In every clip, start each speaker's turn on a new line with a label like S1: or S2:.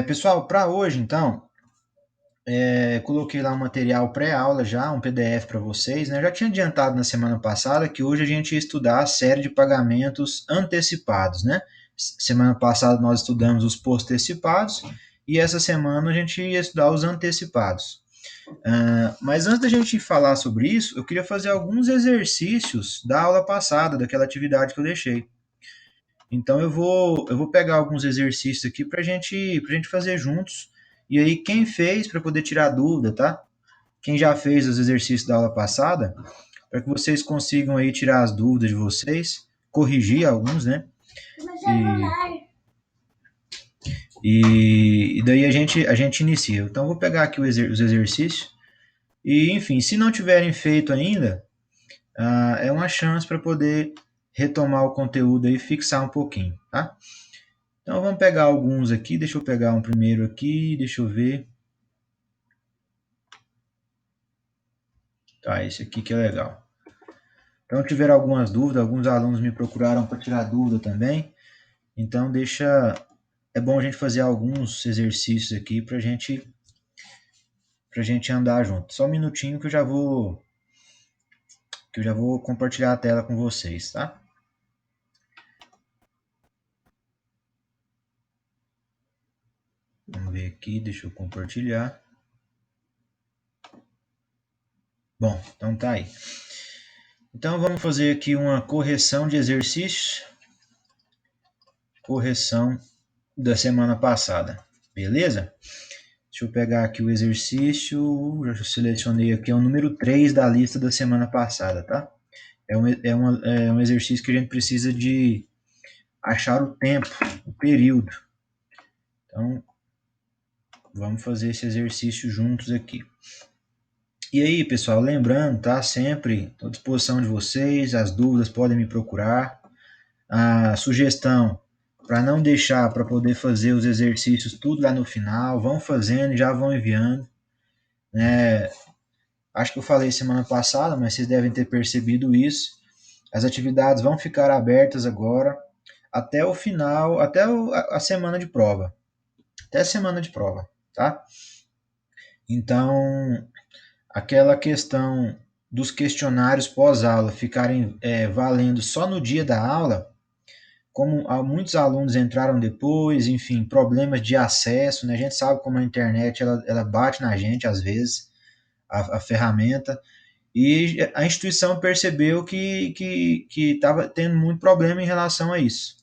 S1: Pessoal, para hoje, então, coloquei lá um material pré-aula já, um PDF para vocês, né? Já tinha adiantado na semana passada que hoje a gente ia estudar a série de pagamentos antecipados, né? Semana passada nós estudamos os postecipados e essa semana a gente ia estudar os antecipados. Mas antes da gente falar sobre isso, eu queria fazer alguns exercícios da aula passada, daquela atividade que eu deixei. Então eu vou pegar alguns exercícios aqui pra gente fazer juntos. E aí, quem fez, para poder tirar dúvida, tá? Quem já fez os exercícios da aula passada, para que vocês consigam aí tirar as dúvidas de vocês, corrigir alguns, né? E daí a gente inicia. Então, eu vou pegar aqui os exercícios. E, enfim, se não tiverem feito ainda, é uma chance para poder retomar o conteúdo aí e fixar um pouquinho, tá? Então vamos pegar alguns aqui, deixa eu pegar um primeiro aqui, deixa eu ver. Tá, esse aqui que é legal. Então tiveram algumas dúvidas, alguns alunos me procuraram para tirar dúvida também. Então é bom a gente fazer alguns exercícios aqui para gente andar junto. Só um minutinho que eu já vou compartilhar a tela com vocês, tá? Vamos ver aqui, deixa eu compartilhar. Bom, então tá aí. Então vamos fazer aqui uma correção de exercícios. Correção da semana passada. Beleza? Deixa eu pegar aqui o exercício. Já selecionei aqui, é o número 3 da lista da semana passada, tá? É um exercício que a gente precisa de achar o tempo, o período. Então, vamos fazer esse exercício juntos aqui. E aí, pessoal, lembrando, tá? Sempre estou à disposição de vocês, as dúvidas podem me procurar. A sugestão para não deixar para poder fazer os exercícios tudo lá no final, vão fazendo e já vão enviando, né? Acho que eu falei semana passada, mas vocês devem ter percebido isso. As atividades vão ficar abertas agora até o final, até a semana de prova. Até a semana de prova, tá? Então, aquela questão dos questionários pós-aula ficarem valendo só no dia da aula, como muitos alunos entraram depois, enfim, problemas de acesso, né? A gente sabe como a internet ela bate na gente às vezes, a ferramenta, e a instituição percebeu que estava tendo muito problema em relação a isso.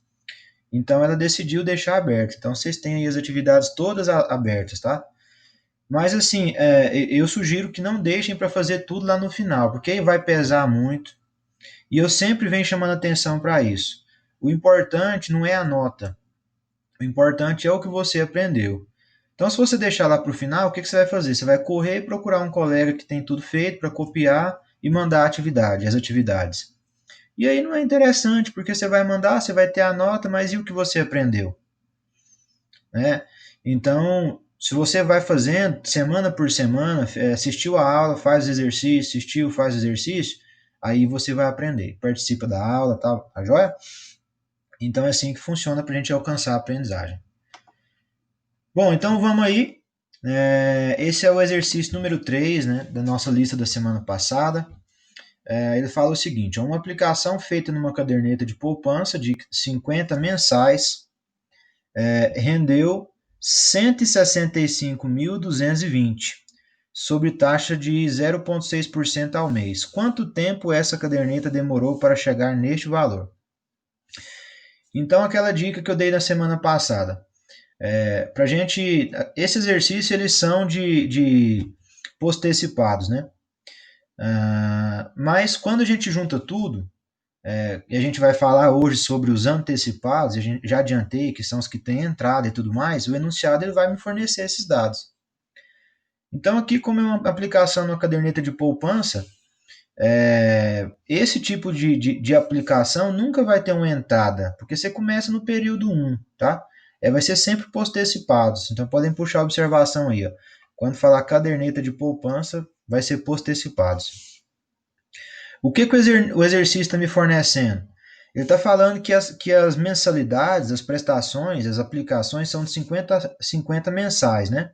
S1: Então ela decidiu deixar aberto. Então vocês têm aí as atividades todas abertas, tá? Mas assim, eu sugiro que não deixem para fazer tudo lá no final, porque aí vai pesar muito. E eu sempre venho chamando atenção para isso. O importante não é a nota, o importante é o que você aprendeu. Então, se você deixar lá para o final, o que você vai fazer? Você vai correr e procurar um colega que tem tudo feito para copiar e mandar as atividades. E aí não é interessante, porque você vai mandar, você vai ter a nota, mas e o que você aprendeu? Né? Então, se você vai fazendo semana por semana, assistiu a aula, faz exercício, assistiu, faz exercício, aí você vai aprender. Participa da aula, tá joia? Então é assim que funciona para a gente alcançar a aprendizagem. Bom, então vamos aí. Esse é o exercício número 3, né, da nossa lista da semana passada. Ele fala o seguinte: uma aplicação feita numa caderneta de poupança de 50 mensais rendeu 165.220 sobre taxa de 0,6% ao mês. Quanto tempo essa caderneta demorou para chegar neste valor? Então, aquela dica que eu dei na semana passada. Pra gente, esse exercício eles são de postecipados, né? Mas quando a gente junta tudo, e a gente vai falar hoje sobre os antecipados, a gente já adiantei que são os que têm entrada e tudo mais, o enunciado ele vai me fornecer esses dados. Então aqui, como é uma aplicação na caderneta de poupança, esse tipo de aplicação nunca vai ter uma entrada, porque você começa no período 1, tá? Vai ser sempre postecipados. Então podem puxar a observação aí. Ó. Quando falar caderneta de poupança, vai ser postecipados. O que o exercício está me fornecendo? Ele está falando que as mensalidades, as prestações, as aplicações são de 50 mensais, né?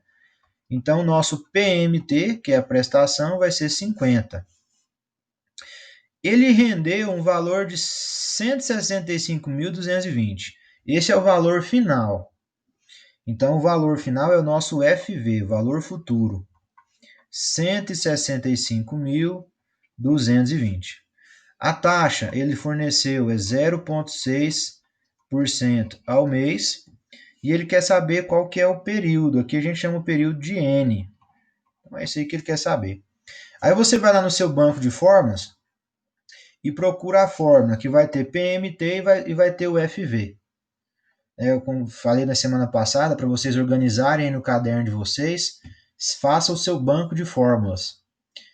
S1: Então, o nosso PMT, que é a prestação, vai ser 50. Ele rendeu um valor de 165.220. Esse é o valor final. Então, o valor final é o nosso FV, valor futuro. 165.220. A taxa ele forneceu é 0,6% ao mês e ele quer saber qual que é o período. Aqui a gente chama o período de N. Então é isso aí que ele quer saber. Aí você vai lá no seu banco de fórmulas e procura a fórmula que vai ter PMT e vai ter o FV. Eu, como falei na semana passada, para vocês organizarem no caderno de vocês, faça o seu banco de fórmulas.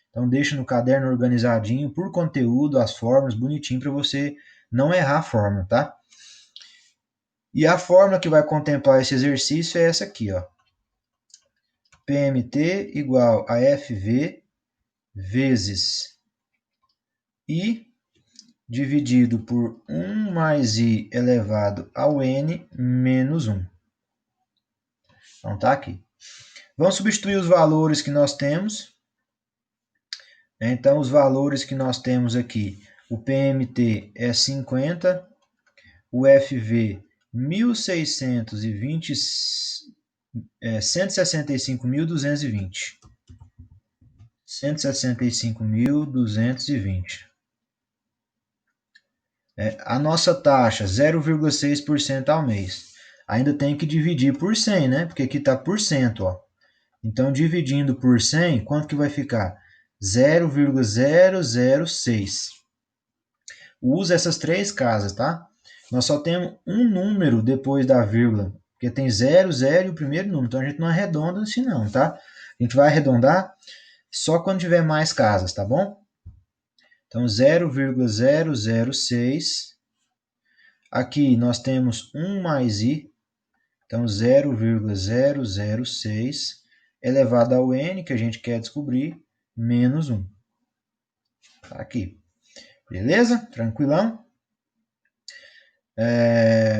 S1: Então deixa no caderno organizadinho por conteúdo, as fórmulas, bonitinho para você não errar a fórmula, tá? E a fórmula que vai contemplar esse exercício é essa aqui, ó. PMT igual a FV vezes I dividido por 1 mais I elevado ao N menos 1. Então tá aqui. Vamos substituir os valores que nós temos. Então, os valores que nós temos aqui, o PMT é 50, o FV 1.620, 165.220. 165.220. A nossa taxa, 0,6% ao mês. Ainda tem que dividir por 100, né? Porque aqui está por cento, ó. Então, dividindo por 100, quanto que vai ficar? 0,006. Usa essas três casas, tá? Nós só temos um número depois da vírgula, porque tem 0, 0 e o primeiro número. Então, a gente não arredonda assim não, tá? A gente vai arredondar só quando tiver mais casas, tá bom? Então, 0,006. Aqui nós temos 1 mais i. Então, 0,006 elevado ao n, que a gente quer descobrir, menos 1. Tá aqui. Beleza? Tranquilão?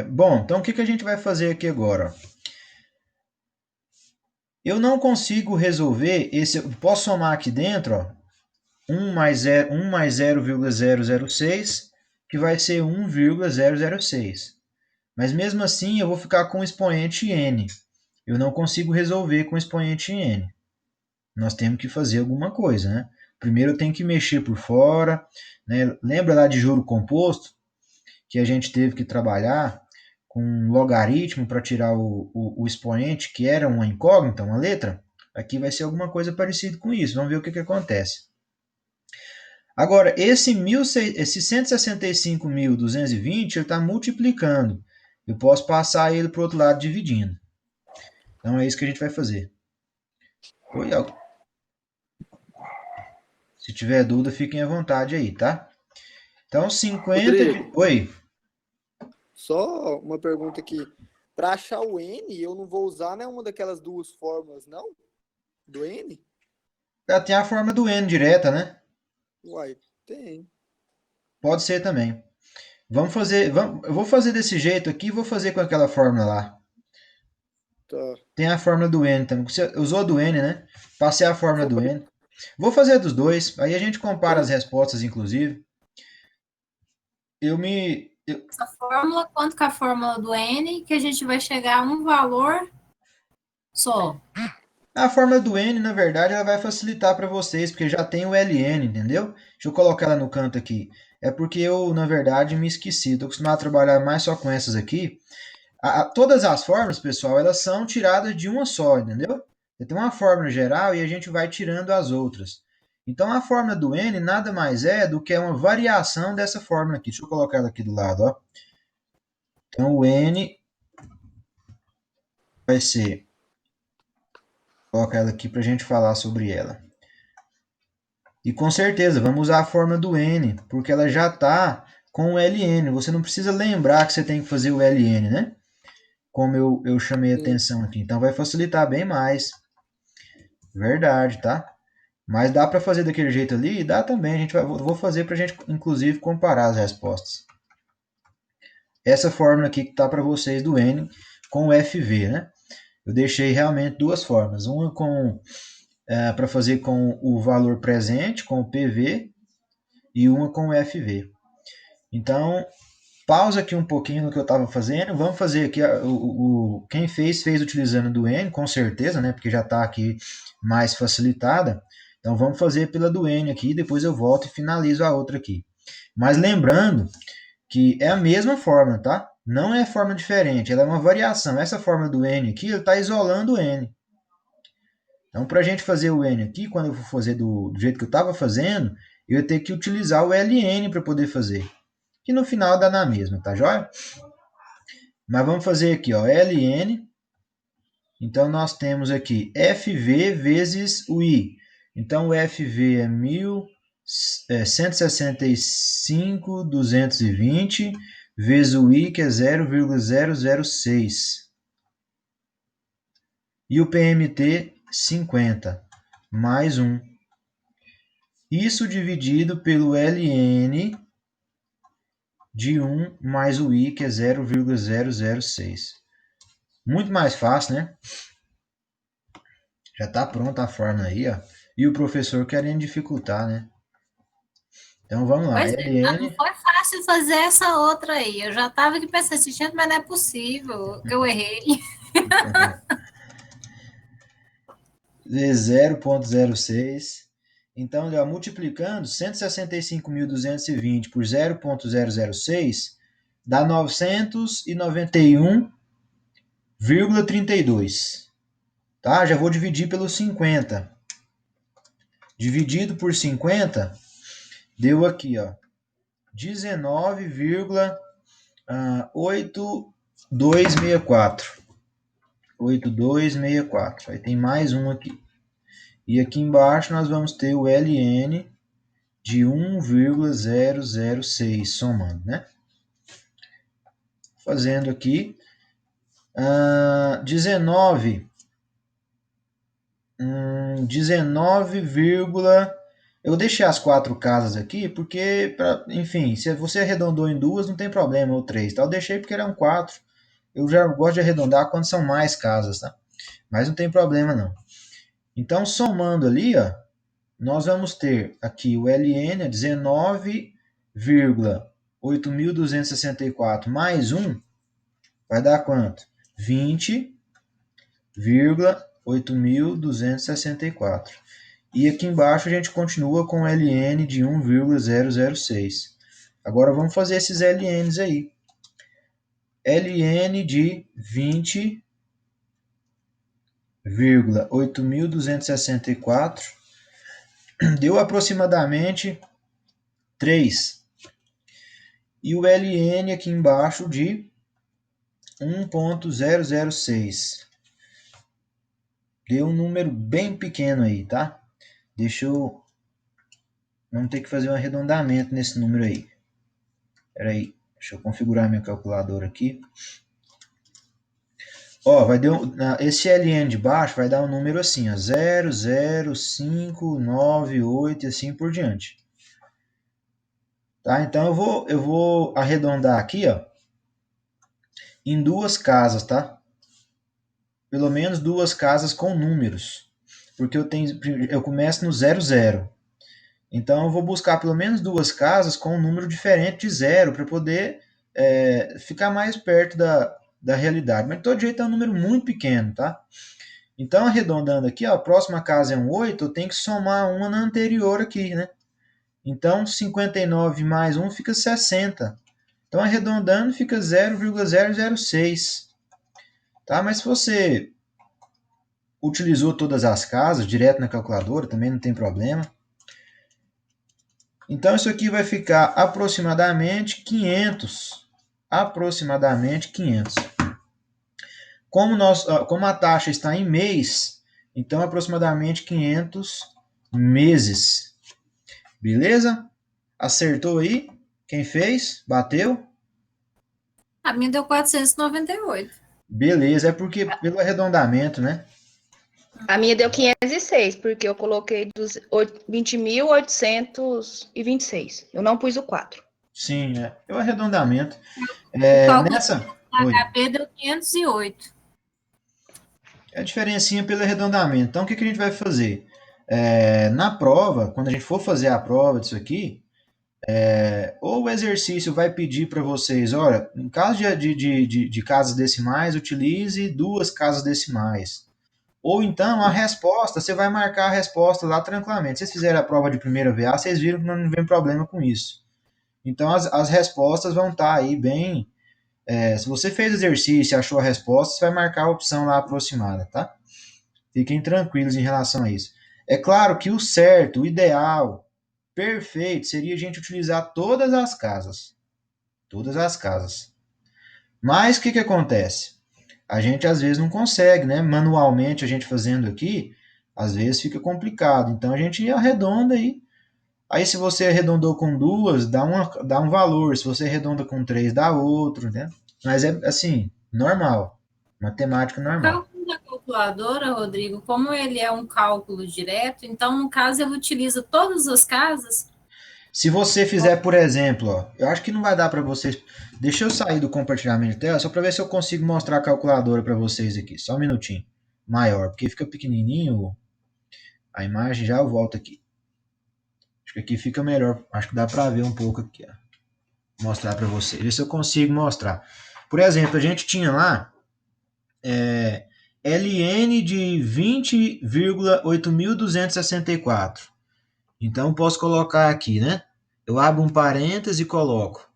S1: Bom, então o que a gente vai fazer aqui agora? Eu não consigo resolver esse. Eu posso somar aqui dentro, ó, 1 mais 0,006, que vai ser 1,006. Mas mesmo assim eu vou ficar com o expoente n. Eu não consigo resolver com o expoente n. Nós temos que fazer alguma coisa, né? Primeiro eu tenho que mexer por fora, né? Lembra lá de juro composto? Que a gente teve que trabalhar com um logaritmo para tirar o expoente, que era uma incógnita, uma letra? Aqui vai ser alguma coisa parecida com isso. Vamos ver o que acontece. Agora, esse 165.220 ele está multiplicando. Eu posso passar ele para o outro lado dividindo. Então é isso que a gente vai fazer. Oi, se tiver dúvida, fiquem à vontade aí, tá? Então, 50 de...
S2: Rodrigo,
S1: Oi.
S2: só uma pergunta aqui. Para achar o N, eu não vou usar nenhuma daquelas duas fórmulas, não? Do N?
S1: Já tem a forma do N direta, né?
S2: Uai, tem.
S1: Pode ser também. Vamos fazer. Eu vou fazer desse jeito aqui e vou fazer com aquela fórmula lá.
S2: Tá.
S1: Tem a fórmula do N também. Você usou a do N, né? Passei a fórmula do
S2: Foi.
S1: N. Vou fazer dos dois. Aí a gente compara as
S2: Tem.
S1: respostas, inclusive. Eu me.
S3: Essa fórmula, quanto que é a fórmula do N, que a gente vai chegar a um valor só.
S1: A fórmula do N, na verdade, ela vai facilitar para vocês, porque já tem o LN, entendeu? Deixa eu colocar ela no canto aqui. É porque eu, na verdade, me esqueci. Estou acostumado a trabalhar mais só com essas aqui. Todas as fórmulas, pessoal, elas são tiradas de uma só, entendeu? Você tem uma fórmula geral e a gente vai tirando as outras. Então, a fórmula do N nada mais é do que uma variação dessa fórmula aqui. Deixa eu colocar ela aqui do lado, ó. Então, o N vai ser... Vou colocar ela aqui para a gente falar sobre ela. E com certeza, vamos usar a fórmula do N, porque ela já está com o LN. Você não precisa lembrar que você tem que fazer o LN, né? Como eu chamei a
S2: Sim.
S1: atenção aqui. Então vai facilitar bem mais. Verdade, tá? Mas dá para fazer daquele jeito ali? Dá também. Vou fazer para a gente, inclusive, comparar as respostas. essa fórmula aqui que está para vocês do N com o FV, né? Eu deixei realmente duas formas, uma para fazer com o valor presente, com o PV, e uma com o FV. Então, pausa aqui um pouquinho no que eu estava fazendo, vamos fazer aqui, quem fez utilizando do N, com certeza, né? Porque já está aqui mais facilitada. Então, vamos fazer pela do N aqui, depois eu volto e finalizo a outra aqui. Mas lembrando que é a mesma fórmula, tá? Não é forma diferente, ela é uma variação. Essa forma do N aqui, ele está isolando o N. Então, para a gente fazer o N aqui, quando eu for fazer do jeito que eu estava fazendo, eu ia ter que utilizar o LN para poder fazer. Que no final dá na mesma, tá joia? Mas vamos fazer aqui, ó, LN. Então, nós temos aqui FV vezes o I. Então, o FV é 165.220 vezes o I, que é 0,006. E o PMT, 50, mais 1. Isso dividido pelo LN de 1 mais o I, que é 0,006. Muito mais fácil, né? Já está pronta a fórmula aí, ó. E o professor querendo dificultar, né? Então, vamos lá.
S3: Pois é, não
S1: LN...
S3: foi fácil fazer essa outra aí. Eu já estava aqui pensando assim, gente, mas não é possível que eu errei.
S1: vezes 0,06. Então, ó, multiplicando 165.220 por 0,006 dá 991,32. Tá? Já vou dividir pelo 50. Dividido por 50, deu aqui, ó, 19,8264. 8264. Aí tem mais um aqui. E aqui embaixo nós vamos ter o LN de 1,006 somando, né? Fazendo aqui 19, eu deixei as 4 casas aqui porque, enfim, se você arredondou em 2, não tem problema, ou 3, tá? Eu deixei porque eram 4. Eu já gosto de arredondar quando são mais casas, tá? Mas não tem problema, não. Então, somando ali, ó, nós vamos ter aqui o LN, 19,8264 mais 1, vai dar quanto? 20,8264. E aqui embaixo a gente continua com LN de 1,006. Agora vamos fazer esses LNs aí. LN de 20,8264 deu aproximadamente 3. E o LN aqui embaixo de 1,006. Deu um número bem pequeno aí, tá? Deixa eu... Vamos ter que fazer um arredondamento nesse número aí. Espera aí, deixa eu configurar minha calculadora aqui. Ó, vai dar esse LN de baixo vai dar um número assim, ó, 0,0598 e assim por diante. Tá? Então eu vou arredondar aqui, ó, em 2 casas, tá? Pelo menos 2 casas com números, porque eu começo no 00. Então eu vou buscar pelo menos 2 casas com um número diferente de 0 para poder ficar mais perto da realidade. Mas de todo jeito é um número muito pequeno, tá? Então, arredondando aqui, ó, a próxima casa é um 8, eu tenho que somar uma na anterior aqui, né? Então, 59 mais 1 fica 60. Então, arredondando, fica 0,006. Tá? Mas se você utilizou todas as casas, direto na calculadora, também não tem problema. Então, isso aqui vai ficar aproximadamente 500. Aproximadamente 500. Como a taxa está em mês, então aproximadamente 500 meses. Beleza? Acertou aí? Quem fez? Bateu?
S3: A minha deu 498.
S1: Beleza, é porque pelo arredondamento, né?
S4: A minha deu 506, porque eu coloquei 20.826. Eu não pus o 4.
S1: Sim, é o arredondamento.
S3: O cálculo
S1: Nessa.
S3: da
S1: Oi.
S3: HP deu 508.
S1: É a diferencinha pelo arredondamento. Então, o que a gente vai fazer? Na prova, quando a gente for fazer a prova disso aqui, ou o exercício vai pedir para vocês, olha, em caso de casas decimais, utilize duas casas decimais. Ou então, a resposta, você vai marcar a resposta lá tranquilamente. Se vocês fizerem a prova de primeira VA, vocês viram que não vem problema com isso. Então, as respostas vão estar aí bem. Se você fez o exercício e achou a resposta, você vai marcar a opção lá aproximada, tá? Fiquem tranquilos em relação a isso. É claro que o certo, o ideal, perfeito, seria a gente utilizar todas as casas. Todas as casas. Mas o que acontece? A gente às vezes não consegue, né? Manualmente a gente fazendo aqui, às vezes fica complicado. Então a gente arredonda aí. Aí se você arredondou com duas, dá um valor. Se você arredonda com três, dá outro, né? Mas é assim, normal. Matemática
S3: O
S1: normal.
S3: cálculo da calculadora, Rodrigo, como ele é um cálculo direto, então, no caso, ele utiliza todas as casas.
S1: Se você fizer, por exemplo, ó, eu acho que não vai dar para vocês. Deixa eu sair do compartilhamento de tela só para ver se eu consigo mostrar a calculadora para vocês aqui. Só um minutinho. Maior, porque fica pequenininho a imagem, já eu volto aqui. Acho que aqui fica melhor. Acho que dá para ver um pouco aqui, ó. Mostrar para vocês. Ver se eu consigo mostrar. Por exemplo, a gente tinha lá LN de 20,8264. Então eu posso colocar aqui, né? Eu abro um parêntese e coloco.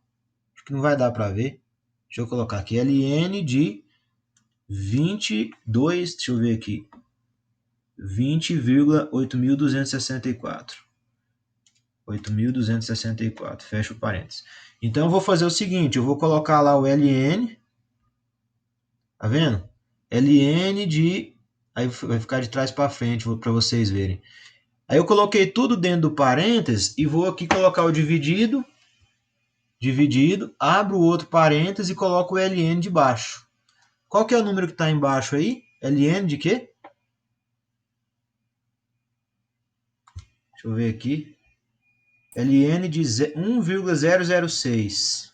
S1: Acho que não vai dar para ver. Deixa eu colocar aqui. LN de 22. Deixa eu ver aqui. 20,8264. 8.264. Fecha o parênteses. Então eu vou fazer o seguinte. Eu vou colocar lá o LN. Tá vendo? LN de. Aí vai ficar de trás para frente para vocês verem. Aí eu coloquei tudo dentro do parênteses e vou aqui colocar o dividido, abro o outro parênteses e coloco o LN de baixo. Qual que é o número que está embaixo aí? LN de quê? Deixa eu ver aqui. LN de 1,006.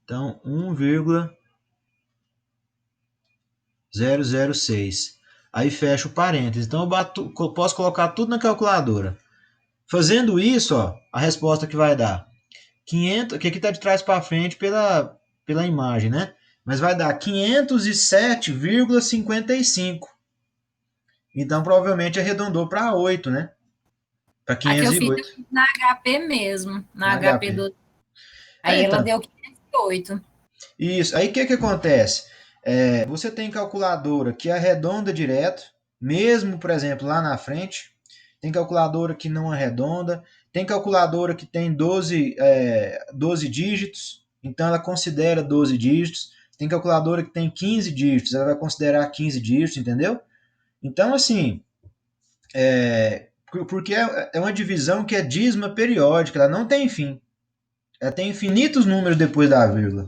S1: Então, 1,006. Aí fecha o parênteses. Então, eu posso colocar tudo na calculadora. Fazendo isso, ó, a resposta que vai dar 500, que aqui está de trás para frente pela imagem, né? Mas vai dar 507,55. Então, provavelmente arredondou para 8, né? Para
S3: A que eu fiz
S1: 508
S3: na HP mesmo, na
S1: na
S3: HP
S1: HP.
S3: do. Aí ela
S1: Então,
S3: deu 508.
S1: isso. Aí o que acontece? Você tem calculadora que arredonda direto, mesmo, por exemplo, lá na frente. Tem calculadora que não arredonda. Tem calculadora que tem 12 dígitos, então ela considera 12 dígitos. Tem calculadora que tem 15 dígitos, ela vai considerar 15 dígitos, entendeu? Então, assim, porque é uma divisão que é dízima periódica, ela não tem fim. Ela tem infinitos números depois da vírgula.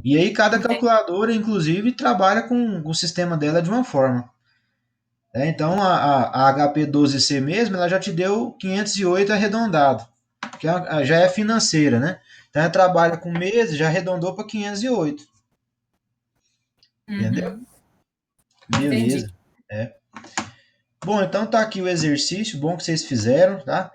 S1: E aí cada
S3: Entendi.
S1: calculadora, inclusive, trabalha com o sistema dela de uma forma. Então a HP12C mesmo, ela já te deu 508 arredondado, que já é financeira, né? Então ela trabalha com meses, já arredondou para 508. Entendeu?
S3: Uhum.
S1: Beleza.
S3: Entendi.
S1: Bom, então tá aqui o exercício, bom que vocês fizeram, tá?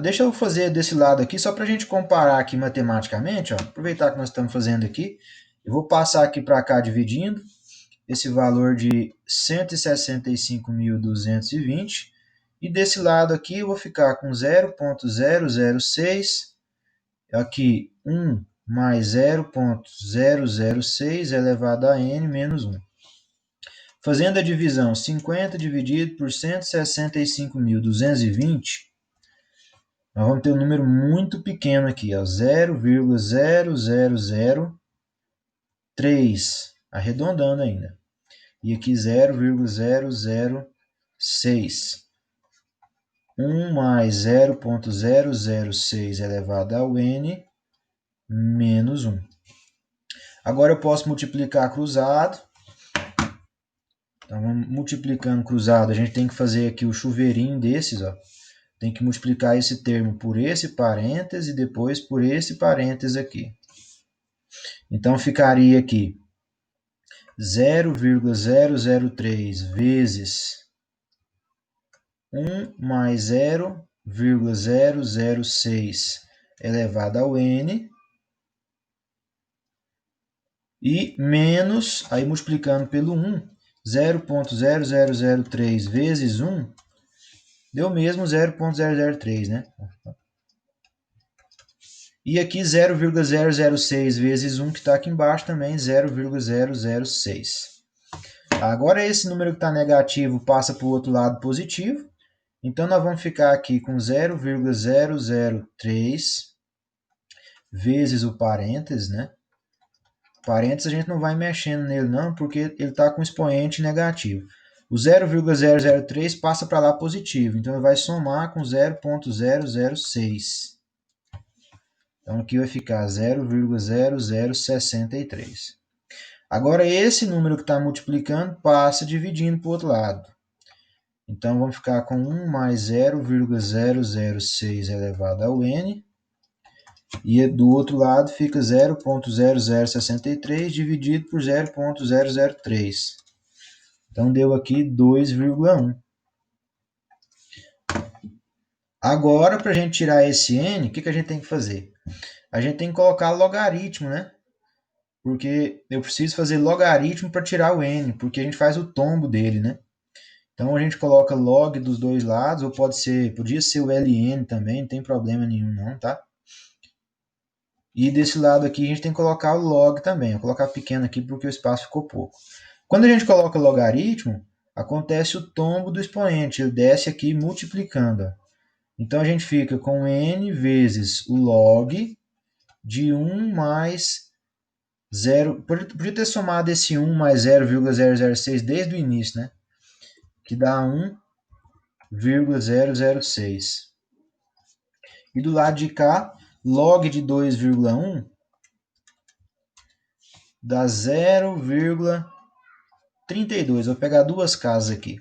S1: Deixa eu fazer desse lado aqui, só para a gente comparar aqui matematicamente, ó. Aproveitar que nós estamos fazendo aqui. Eu vou passar aqui para cá dividindo esse valor de 165.220. E desse lado aqui eu vou ficar com 0,006. Aqui 1 mais 0,006 elevado a n menos 1. Fazendo a divisão, 50 dividido por 165.220, nós vamos ter um número muito pequeno aqui, 0,0003, arredondando ainda. E aqui 0,006. 1 mais 0,006 elevado ao n menos 1. Agora eu posso multiplicar cruzado. Então, vamos multiplicando cruzado. A gente tem que fazer aqui o chuveirinho desses, ó. Tem que multiplicar esse termo por esse parêntese e depois por esse parêntese aqui. Então, ficaria aqui 0,003 vezes 1 mais 0,006 elevado ao n e menos, aí multiplicando pelo 1, 0,0003 vezes 1 deu mesmo 0,003, né? E aqui 0,006 vezes 1 que está aqui embaixo também 0,006. Agora esse número que está negativo passa para o outro lado positivo. Então nós vamos ficar aqui com 0,003 vezes o parênteses, né? Parênteses a gente não vai mexendo nele não, porque ele está com expoente negativo. O 0,003 passa para lá positivo, então ele vai somar com 0,006. Então aqui vai ficar 0,0063. Agora esse número que está multiplicando passa dividindo para o outro lado. Então vamos ficar com 1 mais 0,006 elevado ao n. E do outro lado fica 0,0063 dividido por 0,003. Então deu aqui 2,1. Agora, para a gente tirar esse n, o que a gente tem que fazer? A gente tem que colocar logaritmo, né? Porque eu preciso fazer logaritmo para tirar o n, porque a gente faz o tombo dele, né? Então a gente coloca log dos dois lados, ou podia ser o ln também, não tem problema nenhum não, tá? E desse lado aqui a gente tem que colocar o log também. Vou colocar pequeno aqui porque o espaço ficou pouco. Quando a gente coloca logaritmo, acontece o tombo do expoente. Ele desce aqui multiplicando. Então a gente fica com n vezes o log de 1 mais 0. Podia ter somado esse 1 mais 0,006 desde o início, né? Que dá 1,006. E do lado de cá, log de 2,1 dá 0,32. Vou pegar duas casas aqui.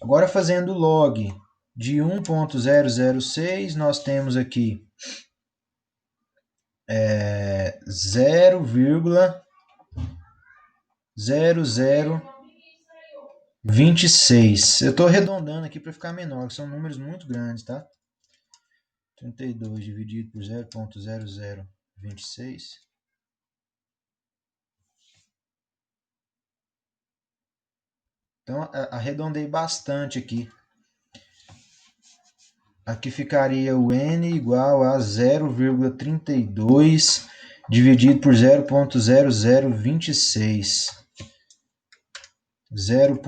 S1: Agora fazendo log de 1,006, nós temos aqui 0,0026. Eu estou arredondando aqui para ficar menor, são números muito grandes, tá? 32 dividido por 0,0026. Então, arredondei bastante aqui. Aqui ficaria o n igual a 0,32 dividido por 0,0026. 0.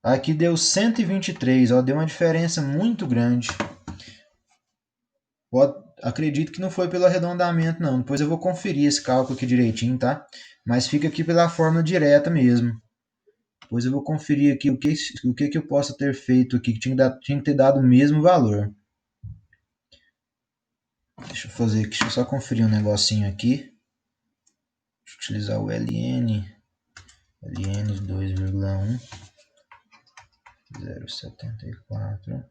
S1: Aqui deu 123, ó, deu uma diferença muito grande. Acredito que não foi pelo arredondamento, não. Depois eu vou conferir esse cálculo aqui direitinho, tá? Mas fica aqui pela fórmula direta mesmo. Depois eu vou conferir aqui o que eu possa ter feito aqui, que tinha que ter dado o mesmo valor. Deixa eu fazer aqui, deixa eu só conferir um negocinho aqui. Deixa eu utilizar o LN de 2,1. 0,74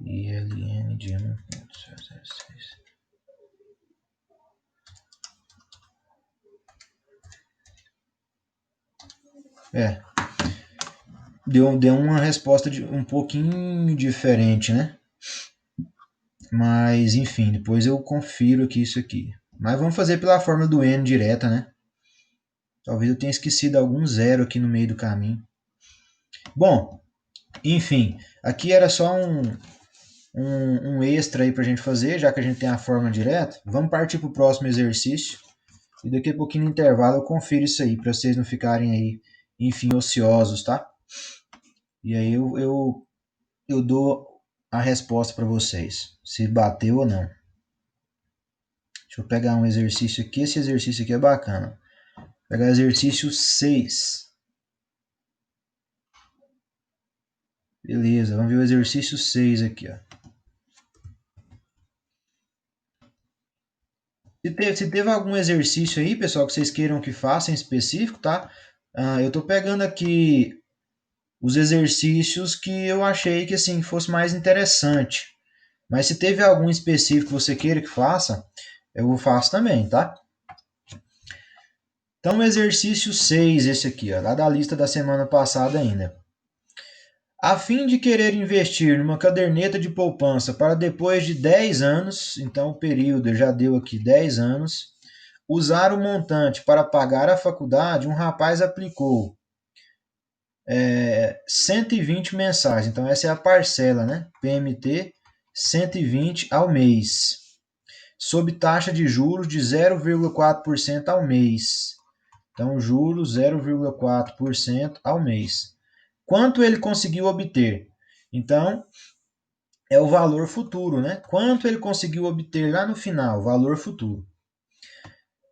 S1: e LN de 1,006. Deu uma resposta um pouquinho diferente, né? Mas, enfim, depois eu confiro aqui isso aqui. Mas vamos fazer pela fórmula do N direta, né? Talvez eu tenha esquecido algum zero aqui no meio do caminho. Bom, enfim, aqui era só um extra aí pra gente fazer, já que a gente tem a fórmula direta. Vamos partir pro próximo exercício. E daqui a pouquinho no intervalo eu confiro isso aí, para vocês não ficarem aí, enfim, ociosos, tá? E aí eu dou a resposta para vocês, se bateu ou não. Deixa eu pegar um exercício aqui, esse exercício aqui é bacana. Vou pegar exercício 6. Beleza, vamos ver o exercício 6 aqui, ó. Se teve algum exercício aí, pessoal, que vocês queiram que faça em específico, tá? Eu tô pegando aqui os exercícios que eu achei que, assim, fosse mais interessante. Mas se teve algum específico que você queira que faça, eu faço também, tá? Então, exercício 6, esse aqui, ó, lá da lista da semana passada ainda. A fim de querer investir numa caderneta de poupança para depois de 10 anos, então o período já deu aqui 10 anos, usar o montante para pagar a faculdade, um rapaz aplicou 120 mensais. Então essa é a parcela, né? PMT 120 ao mês, sob taxa de juros de 0,4% ao mês. Então juros 0,4% ao mês. Quanto ele conseguiu obter? Então é o valor futuro, né? Quanto ele conseguiu obter lá no final, valor futuro.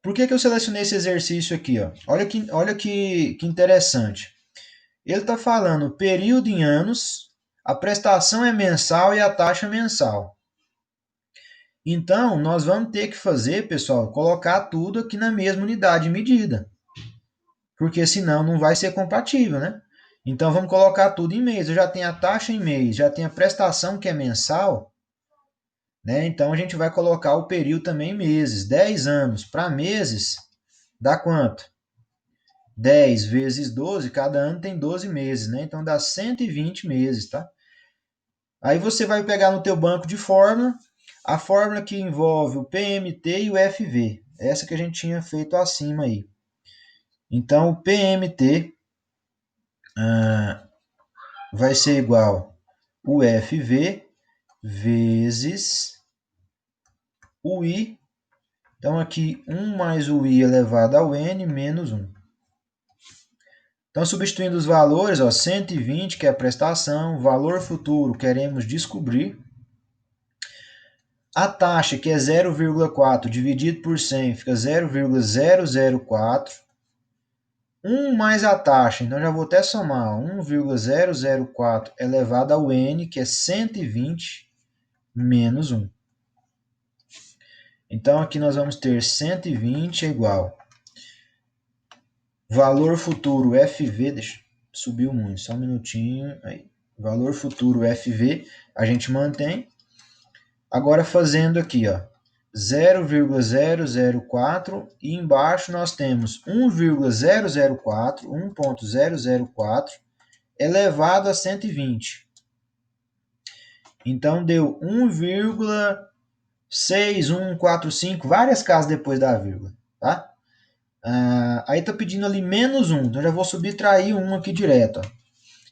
S1: Por que eu selecionei esse exercício aqui? Ó? Olha que interessante. Ele está falando período em anos, a prestação é mensal e a taxa é mensal. Então, nós vamos ter que fazer, pessoal, colocar tudo aqui na mesma unidade de medida. Porque senão não vai ser compatível, né? Então, vamos colocar tudo em mês. Eu já tenho a taxa em mês, já tenho a prestação que é mensal, né? Então, a gente vai colocar o período também em meses. 10 anos para meses dá quanto? 10 vezes 12, cada ano tem 12 meses, né? Então dá 120 meses, tá? Aí você vai pegar no teu banco de fórmula, a fórmula que envolve o PMT e o FV. Essa que a gente tinha feito acima aí. Então o PMT vai ser igual o FV vezes o I. Então aqui 1 mais o I elevado ao N menos 1. Então, substituindo os valores, ó, 120, que é a prestação, valor futuro, queremos descobrir. A taxa, que é 0,4, dividido por 100, fica 0,004. 1 mais a taxa, então já vou até somar, 1,004 elevado ao N, que é 120, menos 1. Então, aqui nós vamos ter 120 é igual valor futuro FV, subiu muito, só um minutinho, aí. Valor futuro FV, a gente mantém. Agora fazendo aqui, ó, 0,004 e embaixo nós temos 1,004 elevado a 120. Então deu 1,6145, várias casas depois da vírgula, tá? Aí tá pedindo ali menos 1, então já vou subtrair 1 aqui direto, ó.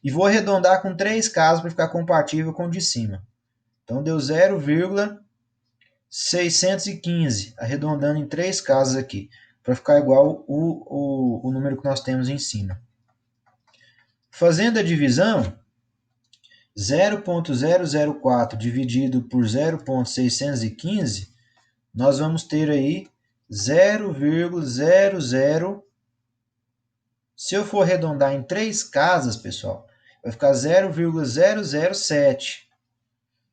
S1: E vou arredondar com 3 casas para ficar compatível com o de cima. Então deu 0,615, arredondando em 3 casas aqui, para ficar igual o número que nós temos em cima. Fazendo a divisão, 0,004 dividido por 0,615, nós vamos ter aí 0,00. Se eu for arredondar em 3 casas, pessoal, vai ficar 0,007.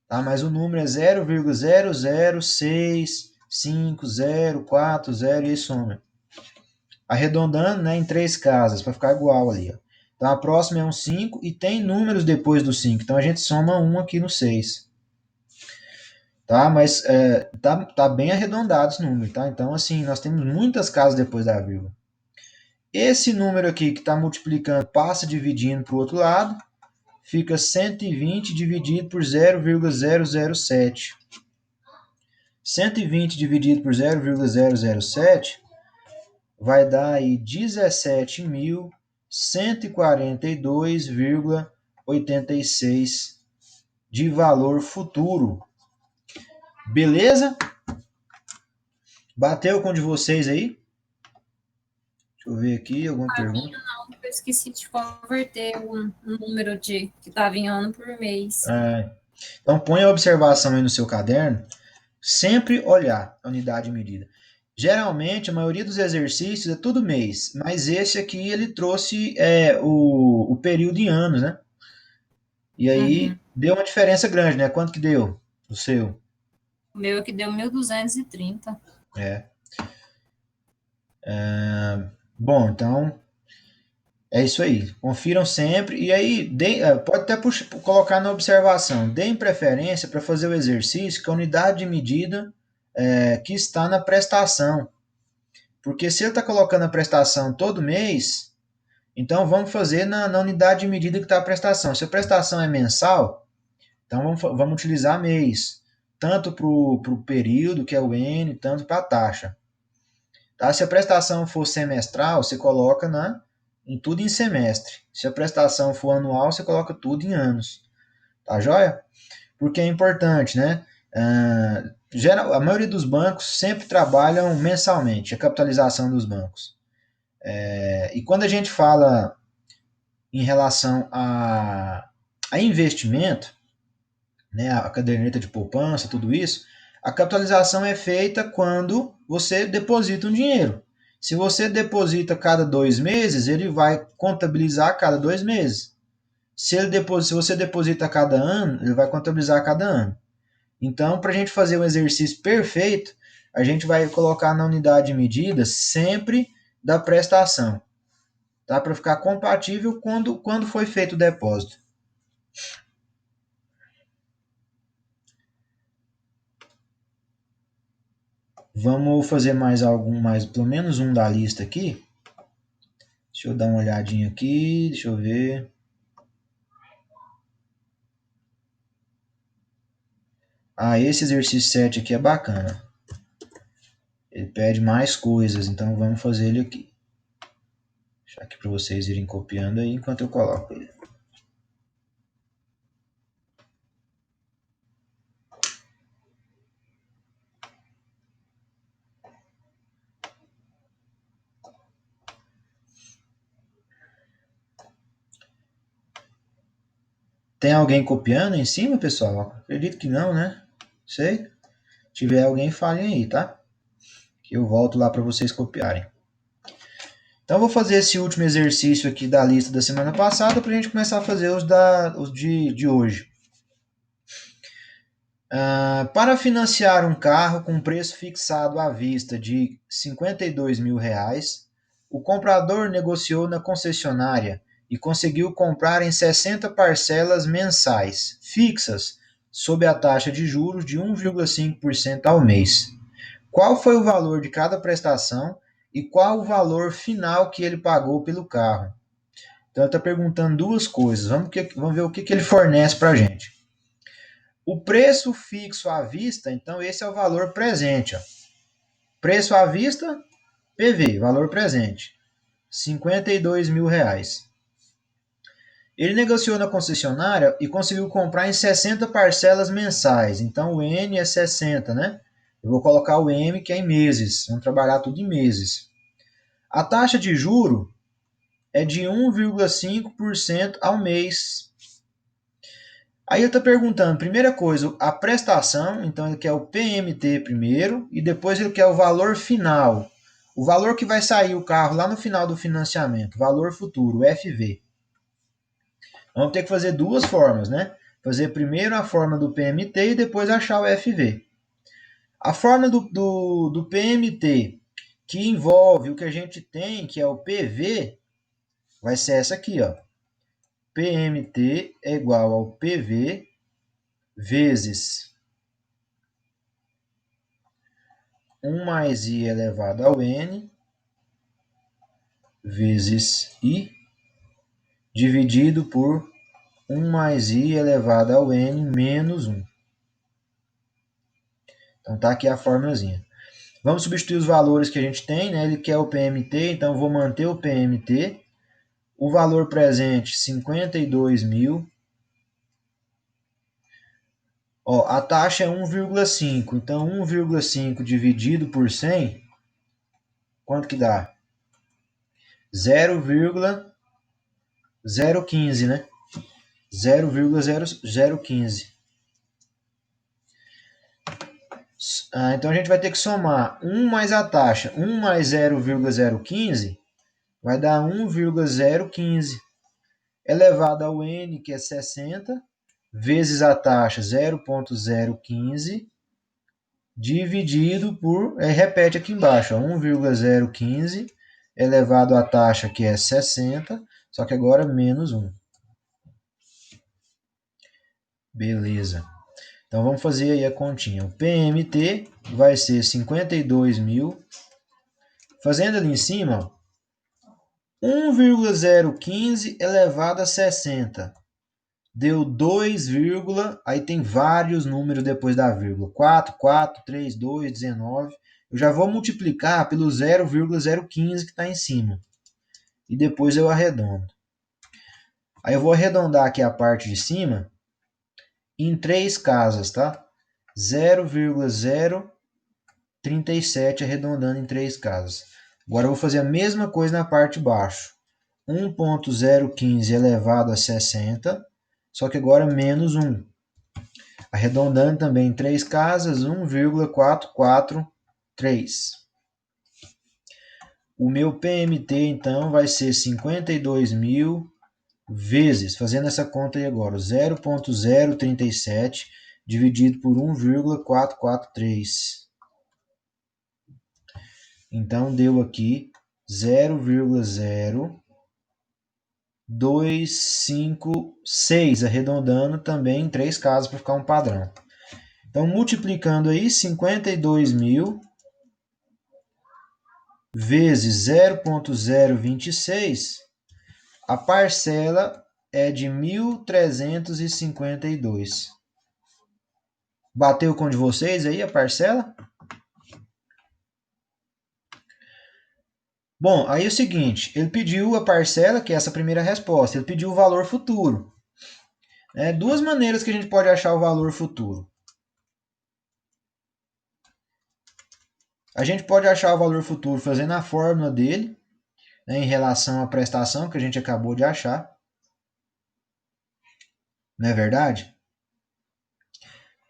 S1: Tá? Mas o número é 0,0065040 e soma. Arredondando, né, em 3 casas, para ficar igual ali. Ó. Então a próxima é um 5 e tem números depois do 5. Então a gente soma 1 aqui no 6. Tá? Mas tá bem arredondado esse número. Tá? Então, assim, nós temos muitas casas depois da vírgula. Esse número aqui que está multiplicando passa dividindo para o outro lado. Fica 120 dividido por 0,007. 120 dividido por 0,007 vai dar aí 17.142,86 de valor futuro. Beleza? Bateu com o de vocês aí? Deixa eu ver aqui, alguma pergunta?
S3: Não, eu esqueci de converter um número que estava em ano por mês.
S1: Então, põe a observação aí no seu caderno. Sempre olhar a unidade de medida. Geralmente, a maioria dos exercícios é tudo mês, mas esse aqui ele trouxe o período em anos, né? E aí
S3: Uhum.
S1: deu uma diferença grande, né? Quanto que deu o seu?
S3: O meu aqui deu 1.230.
S1: É. Bom, então é isso aí. Confiram sempre. E aí, pode até colocar na observação. Deem preferência para fazer o exercício com a unidade de medida que está na prestação. Porque se ele está colocando a prestação todo mês, então vamos fazer na unidade de medida que está a prestação. Se a prestação é mensal, então vamos utilizar mês. Tanto para o período, que é o N, tanto para a taxa. Tá? Se a prestação for semestral, você coloca em tudo em semestre. Se a prestação for anual, você coloca tudo em anos. Tá joia? Porque é importante, né? A maioria dos bancos sempre trabalham mensalmente, a capitalização dos bancos. E quando a gente fala em relação a investimento, né, a caderneta de poupança, tudo isso, a capitalização é feita quando você deposita um dinheiro. Se você deposita cada 2 meses, ele vai contabilizar a cada 2 meses. Se você deposita a cada ano, ele vai contabilizar a cada ano. Então, para a gente fazer um exercício perfeito, a gente vai colocar na unidade de medida sempre da prestação, tá? Para ficar compatível quando foi feito o depósito. Vamos fazer mais pelo menos um da lista aqui. Deixa eu dar uma olhadinha aqui, deixa eu ver. Esse exercício 7 aqui é bacana. Ele pede mais coisas, então vamos fazer ele aqui. Vou deixar aqui para vocês irem copiando aí enquanto eu coloco ele. Tem alguém copiando em cima, pessoal? Acredito que não, né? Sei. Se tiver alguém, falem aí, tá? Que eu volto lá para vocês copiarem. Então, eu vou fazer esse último exercício aqui da lista da semana passada para a gente começar a fazer os de hoje. Para financiar um carro com preço fixado à vista de R$ 52.000, o comprador negociou na concessionária e conseguiu comprar em 60 parcelas mensais, fixas, sob a taxa de juros de 1,5% ao mês. Qual foi o valor de cada prestação e qual o valor final que ele pagou pelo carro? Então, ele está perguntando duas coisas. Vamos ver o que ele fornece para a gente. O preço fixo à vista, então esse é o valor presente. Ó. Preço à vista, PV, valor presente, R$ 52.000. Ele negociou na concessionária e conseguiu comprar em 60 parcelas mensais. Então o N é 60, né? Eu vou colocar o M, que é em meses. Vamos trabalhar tudo em meses. A taxa de juro é de 1,5% ao mês. Aí eu estou perguntando, primeira coisa, a prestação, então ele quer o PMT primeiro e depois ele quer o valor final. O valor que vai sair o carro lá no final do financiamento, valor futuro, o FV. Vamos ter que fazer duas formas, né? Fazer primeiro a forma do PMT e depois achar o FV. A forma do PMT, que envolve o que a gente tem, que é o PV, vai ser essa aqui, ó. PMT é igual ao PV vezes 1 mais I elevado ao N vezes I dividido por 1 mais I elevado ao N menos 1. Então tá aqui a formulazinha. Vamos substituir os valores que a gente tem, né? Ele quer o PMT, então eu vou manter o PMT. O valor presente, 52.000. Ó, a taxa é 1,5. Então 1,5 dividido por 100, quanto que dá? 0,015, né? 0,0015. Então a gente vai ter que somar 1 mais a taxa. 1 mais 0,015 vai dar 1,015 elevado ao N, que é 60, vezes a taxa 0,015 dividido por, repete aqui embaixo, 1,015 elevado à taxa que é 60, só que agora menos 1. Beleza. Então vamos fazer aí a continha. O PMT vai ser 52.000. Fazendo ali em cima, 1,015 elevado a 60. Deu 2, aí tem vários números depois da vírgula. 4, 4, 3, 2, 19. Eu já vou multiplicar pelo 0,015 que está em cima. E depois eu arredondo. Aí eu vou arredondar aqui a parte de cima em 3 casas, tá? 0,037 arredondando em 3 casas. Agora eu vou fazer a mesma coisa na parte de baixo. 1,015 elevado a 60, só que agora menos 1. Arredondando também em 3 casas, 1,443. O meu PMT, então, vai ser 52.000 vezes, fazendo essa conta aí agora, 0,037 dividido por 1,443. Então, deu aqui 0,0256, arredondando também em 3 casas para ficar um padrão. Então, multiplicando aí, 52.000 vezes 0,026, a parcela é de 1.352. Bateu com de vocês aí a parcela? Bom, aí é o seguinte, ele pediu a parcela, que é essa primeira resposta, ele pediu o valor futuro. Duas maneiras que a gente pode achar o valor futuro. A gente pode achar o valor futuro fazendo a fórmula dele, em relação à prestação que a gente acabou de achar. Não é verdade?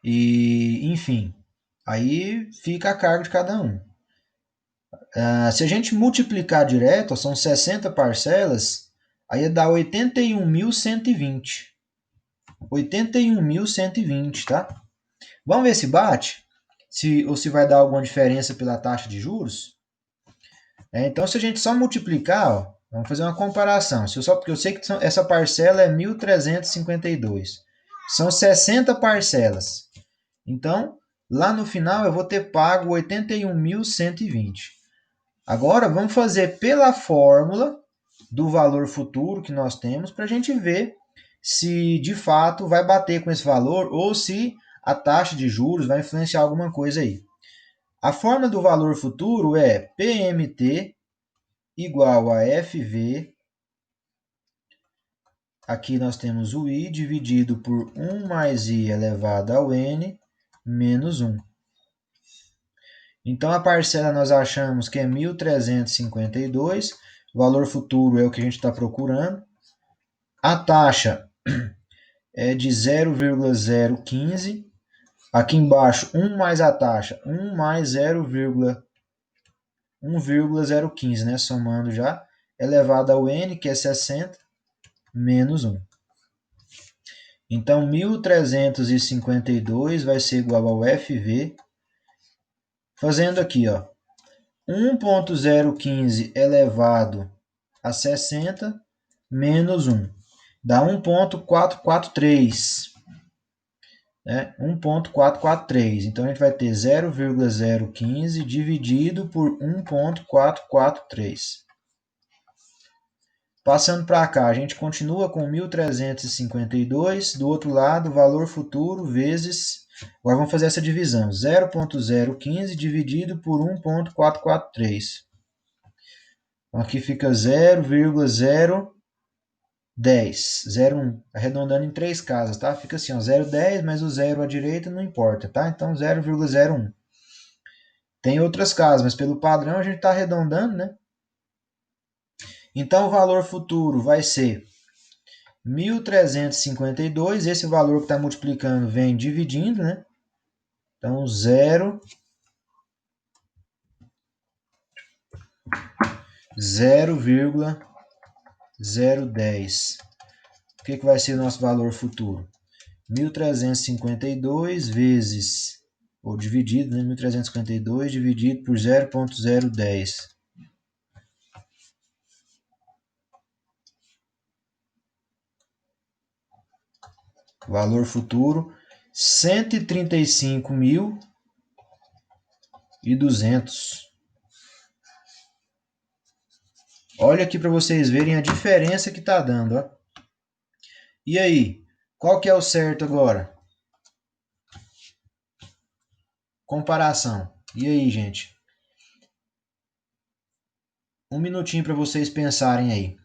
S1: E, enfim, aí fica a cargo de cada um. Se a gente multiplicar direto, são 60 parcelas, aí dá 81.120. 81.120, tá? Vamos ver se bate? Ou se vai dar alguma diferença pela taxa de juros? Então, se a gente só multiplicar, ó, vamos fazer uma comparação. Porque eu sei que essa parcela é 1.352. São 60 parcelas. Então, lá no final eu vou ter pago 81.120. Agora, vamos fazer pela fórmula do valor futuro que nós temos para a gente ver se de fato vai bater com esse valor ou se a taxa de juros vai influenciar alguma coisa aí. A fórmula do valor futuro é PMT igual a FV. Aqui nós temos o I dividido por 1 mais I elevado ao N menos 1. Então, a parcela nós achamos que é 1.352. O valor futuro é o que a gente está procurando. A taxa é de 0,015. Aqui embaixo, 1 mais a taxa, 1 mais 0,015, né? Somando já, elevado ao N, que é 60, menos 1. Então, 1.352 vai ser igual ao FV. Fazendo aqui, ó, 1,015 elevado a 60 menos 1. Dá 1,443. 1,443. Então, a gente vai ter 0,015 dividido por 1,443. Passando para cá, a gente continua com 1.352. Do outro lado, valor futuro vezes... Agora vamos fazer essa divisão. 0,015 dividido por 1,443. Então, aqui fica 0,010. 0,1. Arredondando em 3 casas, tá? Fica assim, ó, 0,10, mas o 0 à direita não importa, tá? Então, 0,01. Tem outras casas, mas pelo padrão a gente está arredondando, né? Então, o valor futuro vai ser 1.352. Esse valor que está multiplicando vem dividindo, né? Então, 0,010. O que vai ser o nosso valor futuro? 1.352 vezes, ou dividido, né? 1.352 dividido por 0,010. Valor futuro, 135.200. Olha aqui para vocês verem a diferença que está dando. Ó. E aí, qual que é o certo agora? Comparação. E aí, gente? Um minutinho para vocês pensarem aí.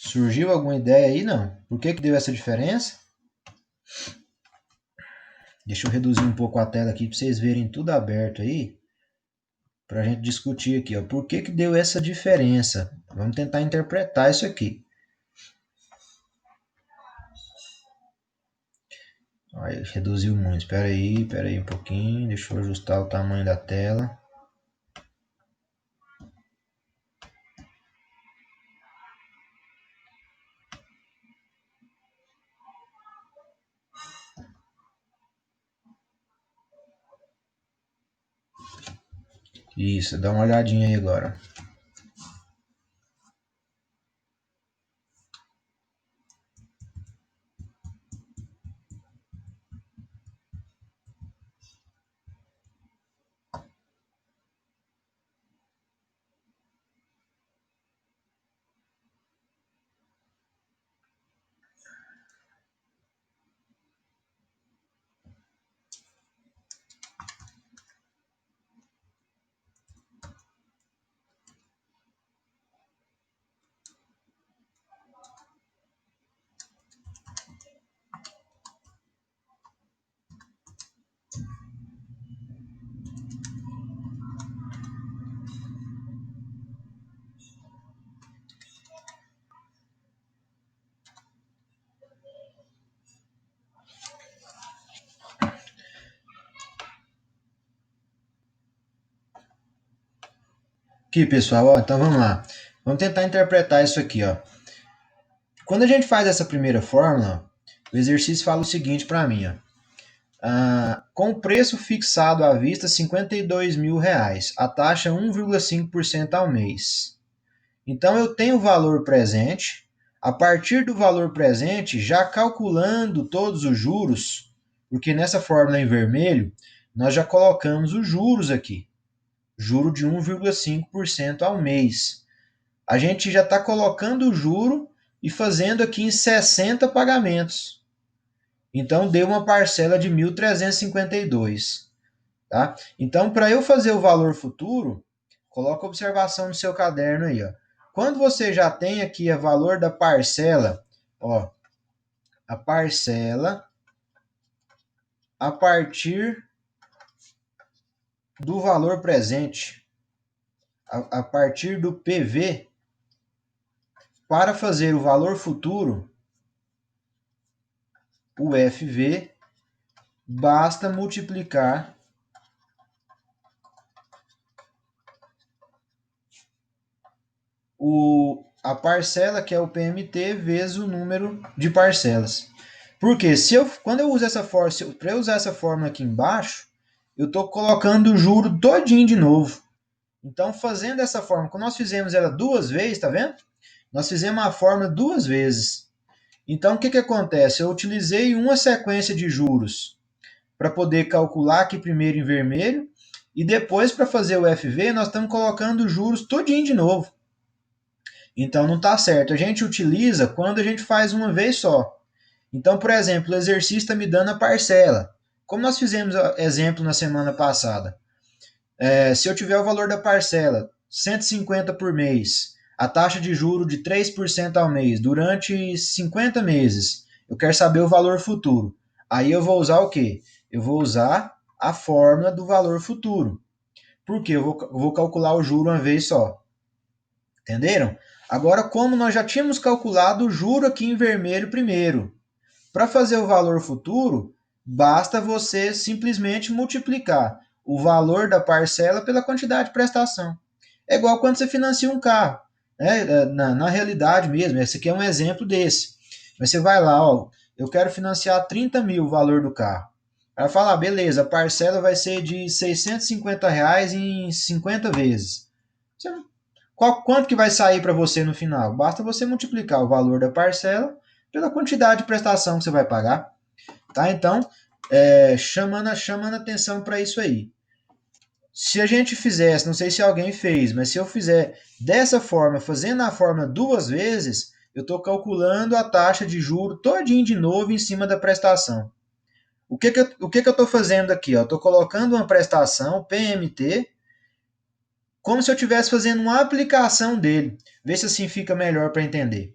S1: Surgiu alguma ideia aí? Não. Por que deu essa diferença? Deixa eu reduzir um pouco a tela aqui para vocês verem tudo aberto aí. Para a gente discutir aqui. Ó. Por que deu essa diferença? Vamos tentar interpretar isso aqui. Aí, reduziu muito. Espera aí um pouquinho. Deixa eu ajustar o tamanho da tela. Isso, dá uma olhadinha aí agora. Aqui, pessoal, ó, então vamos lá. Vamos tentar interpretar isso aqui, ó. Quando a gente faz essa primeira fórmula, o exercício fala o seguinte para mim, ó. Com o preço fixado à vista, R$ 52.000, a taxa 1,5% ao mês. Então, eu tenho o valor presente, a partir do valor presente, já calculando todos os juros, porque nessa fórmula em vermelho, nós já colocamos os juros aqui, juro de 1,5% ao mês. A gente já está colocando o juro e fazendo aqui em 60 pagamentos. Então, deu uma parcela de 1.352. Tá? Então, para eu fazer o valor futuro, coloca a observação no seu caderno aí. Ó. Quando você já tem aqui o valor da parcela, ó, a parcela a partir do valor presente, a partir do PV, para fazer o valor futuro, o FV, basta multiplicar a parcela, que é o PMT, vezes o número de parcelas. Porque quando eu uso essa fórmula, para eu usar essa fórmula aqui embaixo, eu estou colocando o juro todinho de novo. Então, fazendo essa fórmula, quando nós fizemos ela duas vezes, tá vendo? Nós fizemos a fórmula duas vezes. Então, o que acontece? Eu utilizei uma sequência de juros para poder calcular aqui primeiro em vermelho, e depois, para fazer o FV, nós estamos colocando os juros todinho de novo. Então, não está certo. A gente utiliza quando a gente faz uma vez só. Então, por exemplo, o exercício está me dando a parcela. Como nós fizemos exemplo na semana passada. Se eu tiver o valor da parcela, 150 por mês, a taxa de juro de 3% ao mês durante 50 meses. Eu quero saber o valor futuro. Aí eu vou usar o quê? Eu vou usar a fórmula do valor futuro. Por quê? Eu vou calcular o juro uma vez só. Entenderam? Agora, como nós já tínhamos calculado o juro aqui em vermelho primeiro, para fazer o valor futuro, basta você simplesmente multiplicar o valor da parcela pela quantidade de prestação. É igual quando você financia um carro. Né? Na realidade mesmo, esse aqui é um exemplo desse. Mas você vai lá, ó, eu quero financiar 30 mil o valor do carro. Aí fala, beleza, a parcela vai ser de R$ 650 em 50 vezes. Quanto que vai sair para você no final? Basta você multiplicar o valor da parcela pela quantidade de prestação que você vai pagar. Tá? Então, chamando atenção para isso aí. Se a gente fizesse, não sei se alguém fez, mas se eu fizer dessa forma, fazendo a forma 2 vezes, eu estou calculando a taxa de juro todinho de novo em cima da prestação. O que eu estou fazendo aqui? Eu estou colocando uma prestação, PMT, como se eu estivesse fazendo uma aplicação dele. Vê se assim fica melhor para entender.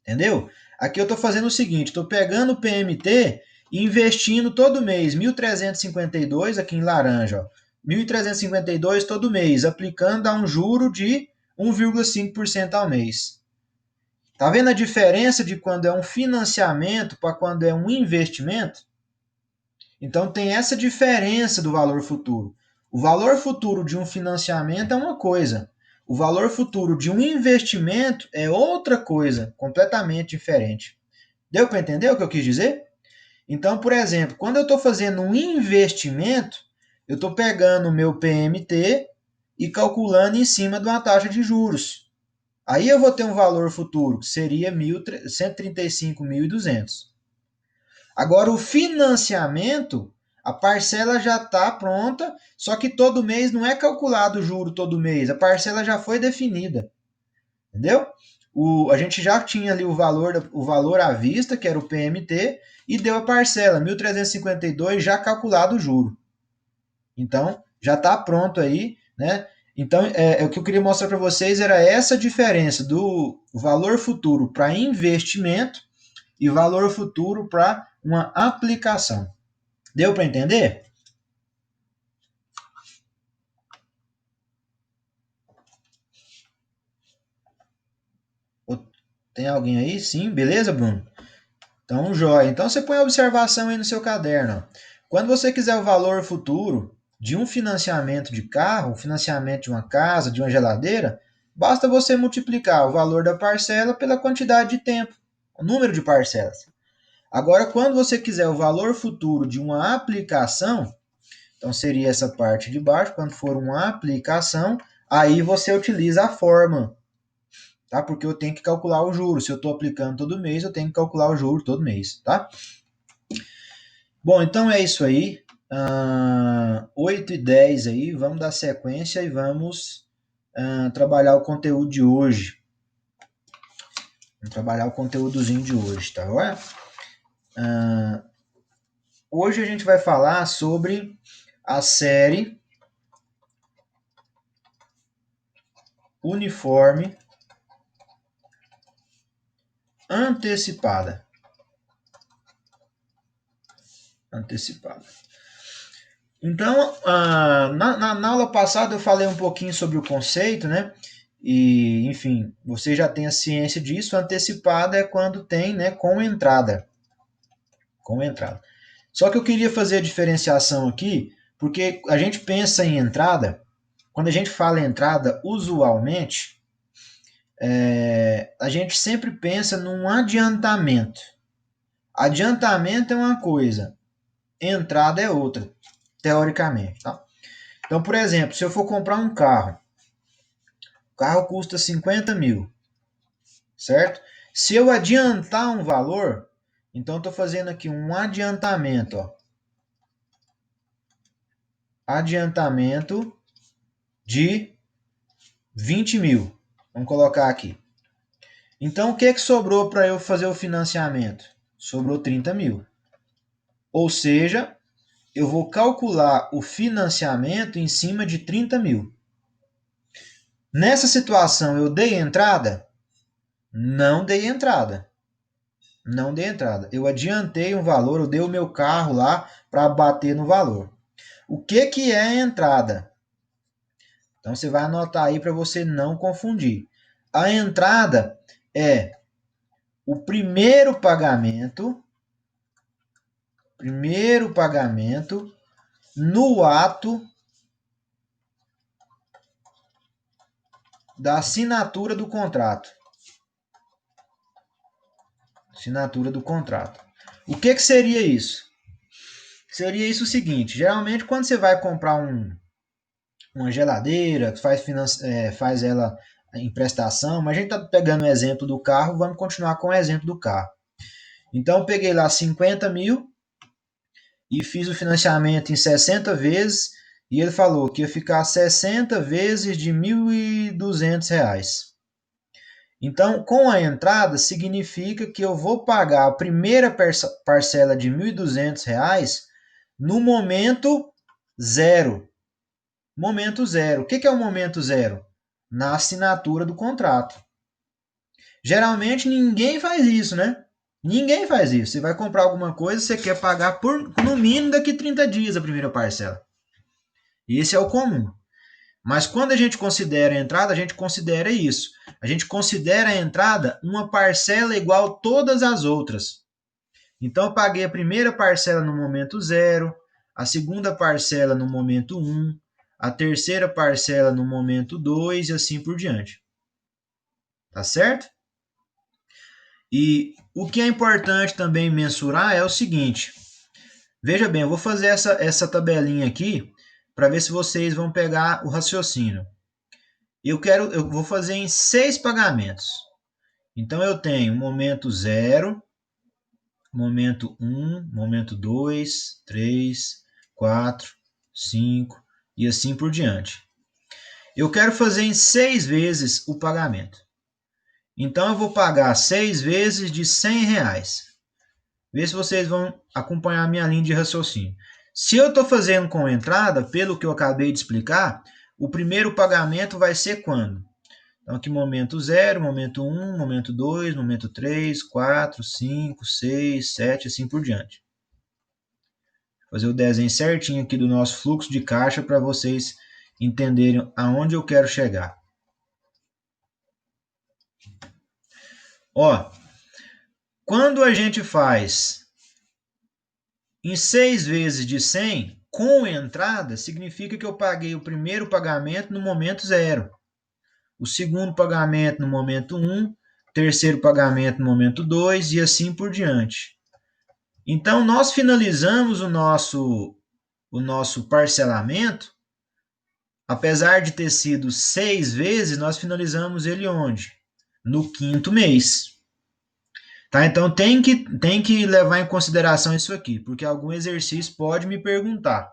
S1: Entendeu? Aqui eu estou fazendo o seguinte, estou pegando o PMT e investindo todo mês, 1.352 aqui em laranja, ó, 1.352 todo mês, aplicando a um juro de 1,5% ao mês. Tá vendo a diferença de quando é um financiamento para quando é um investimento? Então tem essa diferença do valor futuro. O valor futuro de um financiamento é uma coisa. O valor futuro de um investimento é outra coisa, completamente diferente. Deu para entender o que eu quis dizer? Então, por exemplo, quando eu estou fazendo um investimento, eu estou pegando o meu PMT e calculando em cima de uma taxa de juros. Aí eu vou ter um valor futuro, que seria 135.200. Agora, o financiamento, a parcela já está pronta, só que todo mês não é calculado o juro todo mês, a parcela já foi definida. Entendeu? A gente já tinha ali o valor à vista, que era o PMT, e deu a parcela, 1.352, já calculado o juro. Então, já está pronto aí, né? Então, o que eu queria mostrar para vocês era essa diferença do valor futuro para investimento e valor futuro para uma aplicação. Deu para entender? Tem alguém aí? Sim, beleza, Bruno? Então, joia. Então, você põe a observação aí no seu caderno. Quando você quiser o valor futuro de um financiamento de carro, um financiamento de uma casa, de uma geladeira, basta você multiplicar o valor da parcela pela quantidade de tempo, o número de parcelas. Agora, quando você quiser o valor futuro de uma aplicação, então seria essa parte de baixo, quando for uma aplicação, aí você utiliza a forma, tá? Porque eu tenho que calcular o juro. Se eu estou aplicando todo mês, eu tenho que calcular o juro todo mês, tá? Bom, então é isso aí. 8 e 10 aí, vamos dar sequência e vamos trabalhar o conteúdo de hoje. Vamos trabalhar o conteúdozinho de hoje, tá? Hoje a gente vai falar sobre a série uniforme antecipada. Então, na aula passada eu falei um pouquinho sobre o conceito, né? E, enfim, você já tem a ciência disso. Antecipada é quando tem, né, com entrada. Com entrada. Só que eu queria fazer a diferenciação aqui, porque a gente pensa em entrada, quando a gente fala em entrada, usualmente, a gente sempre pensa num adiantamento. Adiantamento é uma coisa, entrada é outra, teoricamente, tá? Então, por exemplo, se eu for comprar um carro, o carro custa 50 mil, certo? Se eu adiantar um valor, então estou fazendo aqui um adiantamento, ó. Adiantamento de 20 mil. Vamos colocar aqui. Então, o que sobrou para eu fazer o financiamento? Sobrou 30 mil. Ou seja, eu vou calcular o financiamento em cima de 30 mil. Nessa situação, eu dei entrada? Não dei entrada. Não dei entrada. Eu adiantei um valor, eu dei o meu carro lá para bater no valor. O que é entrada? Então você vai anotar aí para você não confundir. A entrada é o primeiro pagamento no ato da assinatura do contrato. Assinatura do contrato. O que seria isso? Seria isso o seguinte: geralmente quando você vai comprar uma geladeira, faz ela em prestação, mas a gente está pegando o exemplo do carro, vamos continuar com o exemplo do carro. Então eu peguei lá 50 mil e fiz o financiamento em 60 vezes e ele falou que ia ficar 60 vezes de R$ 1.200. Então, com a entrada, significa que eu vou pagar a primeira parcela de R$ 1.200 no momento zero. Momento zero. O que é o momento zero? Na assinatura do contrato. Geralmente ninguém faz isso, né? Ninguém faz isso. Você vai comprar alguma coisa, você quer pagar por no mínimo daqui 30 dias a primeira parcela. Esse é o comum. Mas quando a gente considera a entrada, a gente considera isso. A gente considera a entrada uma parcela igual a todas as outras. Então eu paguei a primeira parcela no momento zero, a segunda parcela no momento 1, a terceira parcela no momento 2 e assim por diante. Tá certo? E o que é importante também mensurar é o seguinte. Veja bem, eu vou fazer essa tabelinha aqui para ver se vocês vão pegar o raciocínio. Eu vou fazer em 6 pagamentos. Então eu tenho momento 0, momento 1, momento 2, 3, 4, 5 e assim por diante. Eu quero fazer em 6 vezes o pagamento. Então eu vou pagar 6 vezes de R$100. Vê se vocês vão acompanhar a minha linha de raciocínio. Se eu estou fazendo com entrada, pelo que eu acabei de explicar, o primeiro pagamento vai ser quando? Então aqui momento 0, momento 1, momento 2, momento 3, 4, 5, 6, 7, assim por diante. Vou fazer o desenho certinho aqui do nosso fluxo de caixa para vocês entenderem aonde eu quero chegar. Ó, quando a gente faz em 6 vezes de 100, com entrada, significa que eu paguei o primeiro pagamento no momento 0, o segundo pagamento no momento 1, terceiro pagamento no momento 2 e assim por diante. Então, nós finalizamos o nosso parcelamento, apesar de ter sido 6 vezes, nós finalizamos ele onde? No 5º mês. Tá? Então tem que levar em consideração isso aqui, porque algum exercício pode me perguntar.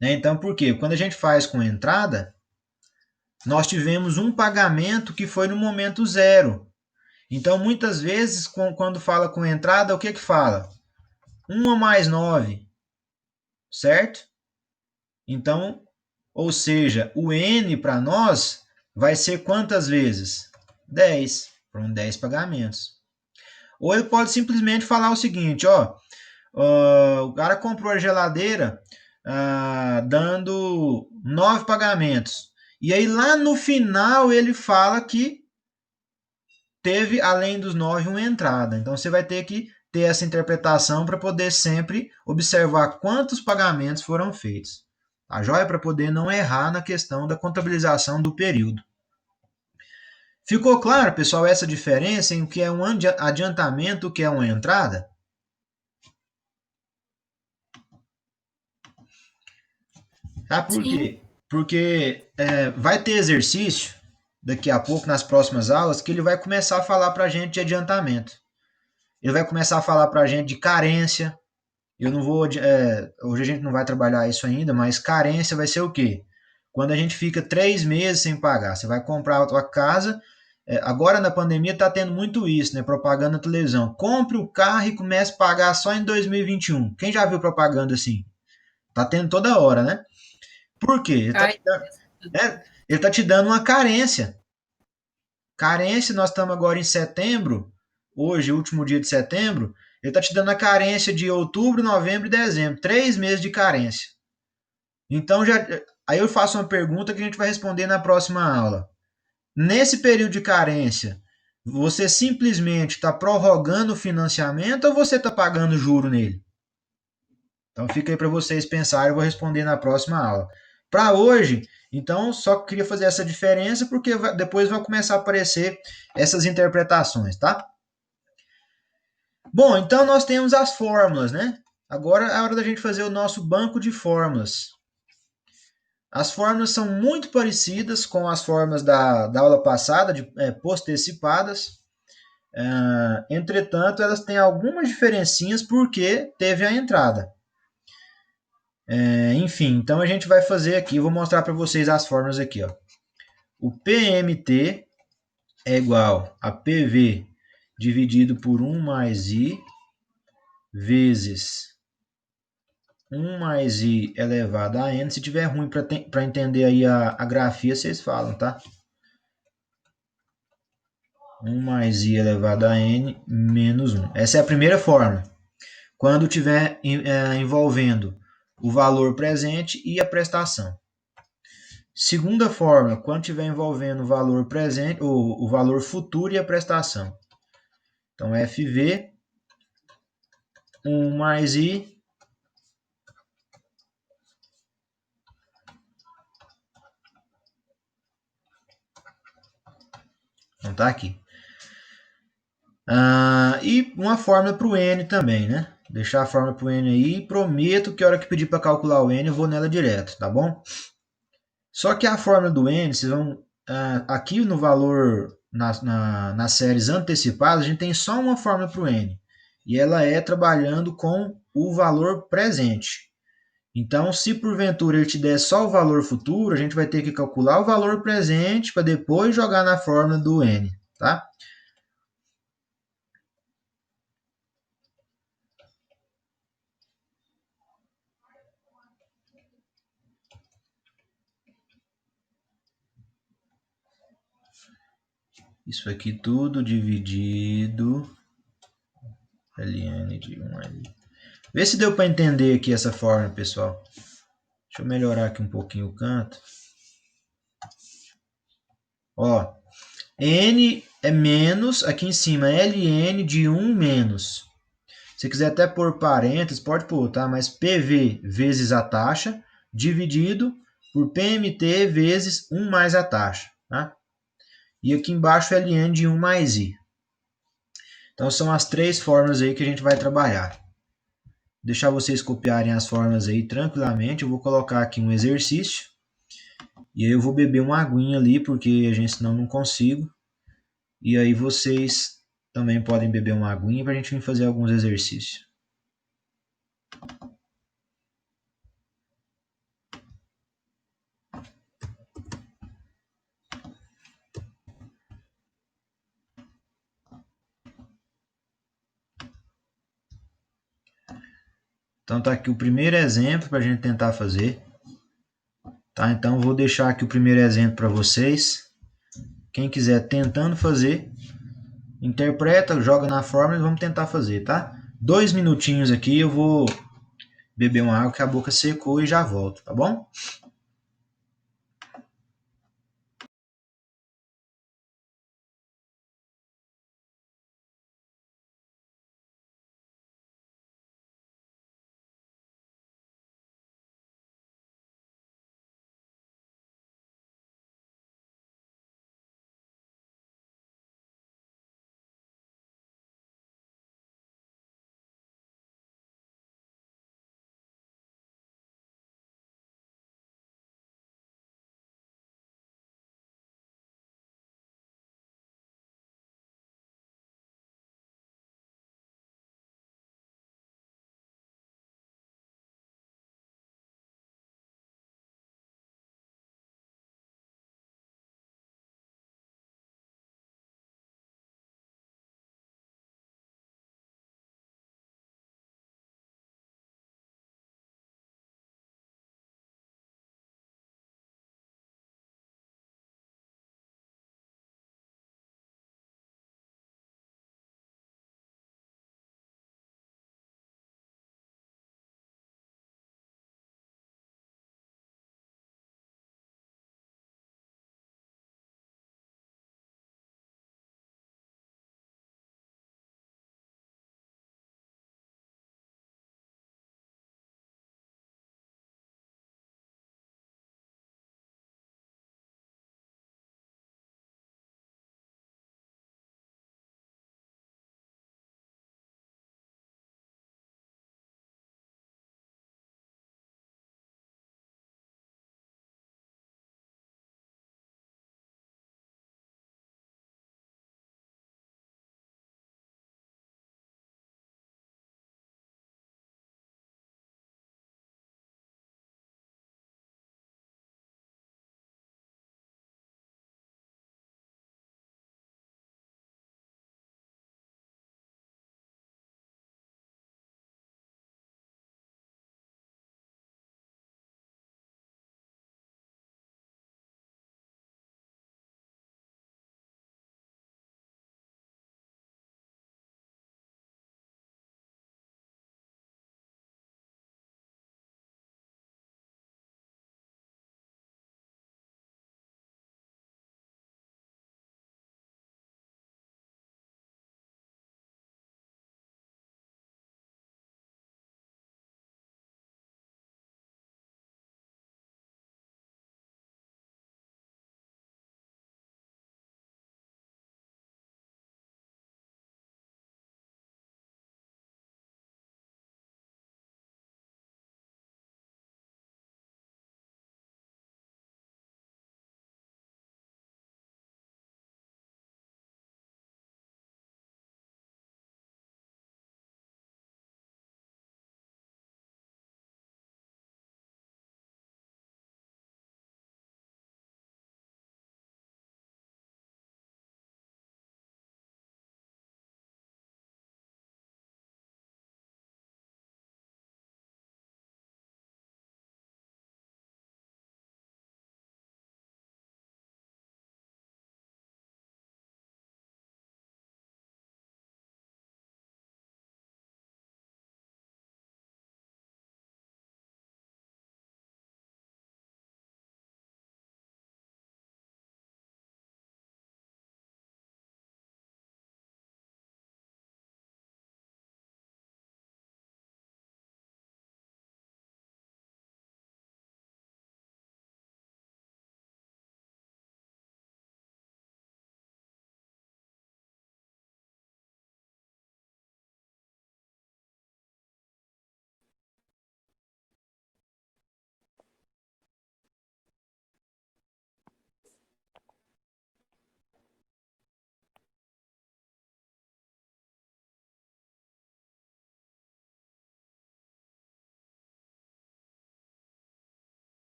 S1: Né? Então por quê? Quando a gente faz com entrada, nós tivemos um pagamento que foi no momento 0. Então muitas vezes, quando fala com entrada, o que fala? 1 mais 9, certo? Então, ou seja, o N para nós vai ser quantas vezes? 10. Foram 10 pagamentos. Ou ele pode simplesmente falar o seguinte, o cara comprou a geladeira dando 9 pagamentos. E aí lá no final ele fala que teve, além dos 9, uma entrada. Então você vai ter que ter essa interpretação para poder sempre observar quantos pagamentos foram feitos. Tá joia? Para poder não errar na questão da contabilização do período. Ficou claro, pessoal, essa diferença em o que é um adiantamento e o que é uma entrada? Tá? Por quê? Porque vai ter exercício daqui a pouco, nas próximas aulas, que ele vai começar a falar para a gente de adiantamento. Ele vai começar a falar para a gente de carência. Eu não vou. Hoje a gente não vai trabalhar isso ainda, mas carência vai ser o quê? Quando a gente fica 3 meses sem pagar. Você vai comprar a tua casa. Agora na pandemia está tendo muito isso, né? Propaganda na televisão. Compre o carro e comece a pagar só em 2021. Quem já viu propaganda assim? Tá tendo toda hora, né? Por quê? Ele está te dando uma carência. Carência, nós estamos agora em setembro, hoje, último dia de setembro, ele está te dando a carência de outubro, novembro e dezembro. 3 meses de carência. Então, aí eu faço uma pergunta que a gente vai responder na próxima aula. Nesse período de carência, você simplesmente está prorrogando o financiamento ou você está pagando juro nele? Então fica aí para vocês pensarem, eu vou responder na próxima aula. Para hoje, então, só queria fazer essa diferença porque depois vai começar a aparecer essas interpretações, tá? Bom, então nós temos as fórmulas, né? Agora é a hora da gente fazer o nosso banco de fórmulas. As fórmulas são muito parecidas com as fórmulas da aula passada, postecipadas. Entretanto, elas têm algumas diferencinhas porque teve a entrada. Enfim, então a gente vai fazer aqui, vou mostrar para vocês as fórmulas aqui. Ó. O PMT é igual a PV dividido por 1 mais I vezes 1 mais I elevado a N. Se tiver ruim para entender aí a grafia, vocês falam, tá? 1 mais I elevado a N menos 1. Essa é a primeira fórmula. Quando estiver envolvendo o valor presente e a prestação. Segunda fórmula, quando estiver envolvendo o valor presente, o valor futuro e a prestação. Então, FV, 1 mais I, então tá aqui. E uma fórmula para o N também, né? Deixar a fórmula para o N aí. Prometo que a hora que pedir para calcular o N, eu vou nela direto, tá bom? Só que a fórmula do N, vocês vão. Aqui no valor, nas séries antecipadas, a gente tem só uma fórmula para o N. E ela é trabalhando com o valor presente. Então, se porventura ele te der só o valor futuro, a gente vai ter que calcular o valor presente para depois jogar na fórmula do N, tá? Isso aqui tudo dividido ln de 1 ali. Vê se deu para entender aqui essa fórmula, pessoal. Deixa eu melhorar aqui um pouquinho o canto. Ó, N é menos, aqui em cima, ln de 1 menos. Se quiser até pôr parênteses, pode pôr, tá? Mas PV vezes a taxa, dividido por PMT vezes 1 mais a taxa, tá? E aqui embaixo ln de 1 mais I. Então são as 3 fórmulas aí que a gente vai trabalhar. Vou deixar vocês copiarem as fórmulas aí tranquilamente. Eu vou colocar aqui um exercício. E aí eu vou beber uma aguinha ali, porque a gente senão não consigo. E aí vocês também podem beber uma aguinha para a gente vir fazer alguns exercícios. Então tá aqui o primeiro exemplo para a gente tentar fazer. Tá? Então vou deixar aqui o primeiro exemplo para vocês. Quem quiser tentando fazer, interpreta, joga na fórmula e vamos tentar fazer, tá? 2 minutinhos aqui, eu vou beber uma água que a boca secou e já volto, tá bom?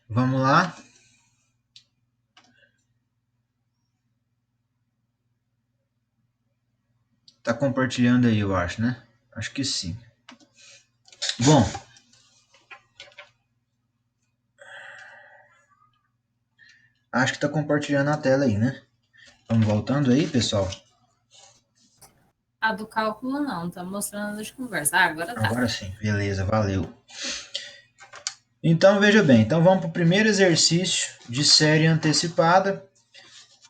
S1: Vamos lá. Tá compartilhando aí, eu acho, né? Acho que sim. Bom, acho que tá compartilhando a tela aí, né? Vamos voltando aí, pessoal?
S3: A do cálculo não, tá mostrando as conversas. Ah, agora tá.
S1: Agora sim, beleza, valeu. Então, veja bem, então vamos para o primeiro exercício de série antecipada.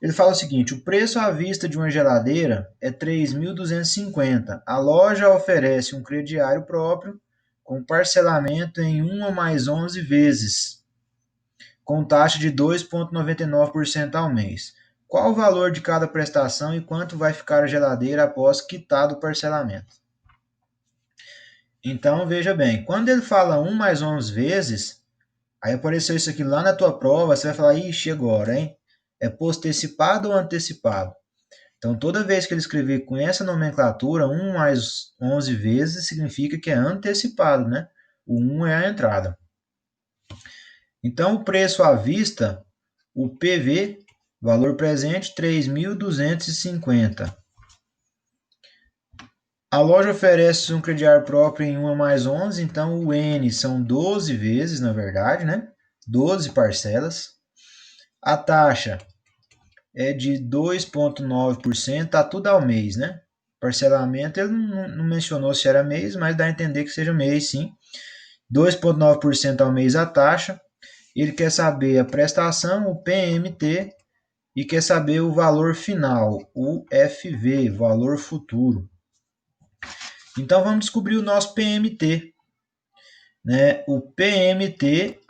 S1: Ele fala o seguinte: o preço à vista de uma geladeira é 3.250. A loja oferece um crediário próprio com parcelamento em 1 ou mais 11 vezes, com taxa de 2,99% ao mês. Qual o valor de cada prestação e quanto vai ficar a geladeira após quitado o parcelamento? Então, veja bem, quando ele fala 1 mais 11 vezes, aí apareceu isso aqui lá na tua prova, você vai falar, ixi, agora, hein? É postecipado ou antecipado? Então, toda vez que ele escrever com essa nomenclatura, 1 mais 11 vezes, significa que é antecipado, né? O 1 é a entrada. Então, o preço à vista, o PV, valor presente, 3.250. A loja oferece um crediário próprio em 1 mais 11, então o N são 12 vezes, na verdade, né? 12 parcelas. A taxa é de 2,9%, tá tudo ao mês, né? Parcelamento, ele não mencionou se era mês, mas dá a entender que seja mês, sim. 2,9% ao mês a taxa. Ele quer saber a prestação, o PMT, e quer saber o valor final, o FV, valor futuro. Então vamos descobrir o nosso PMT, né? O PMT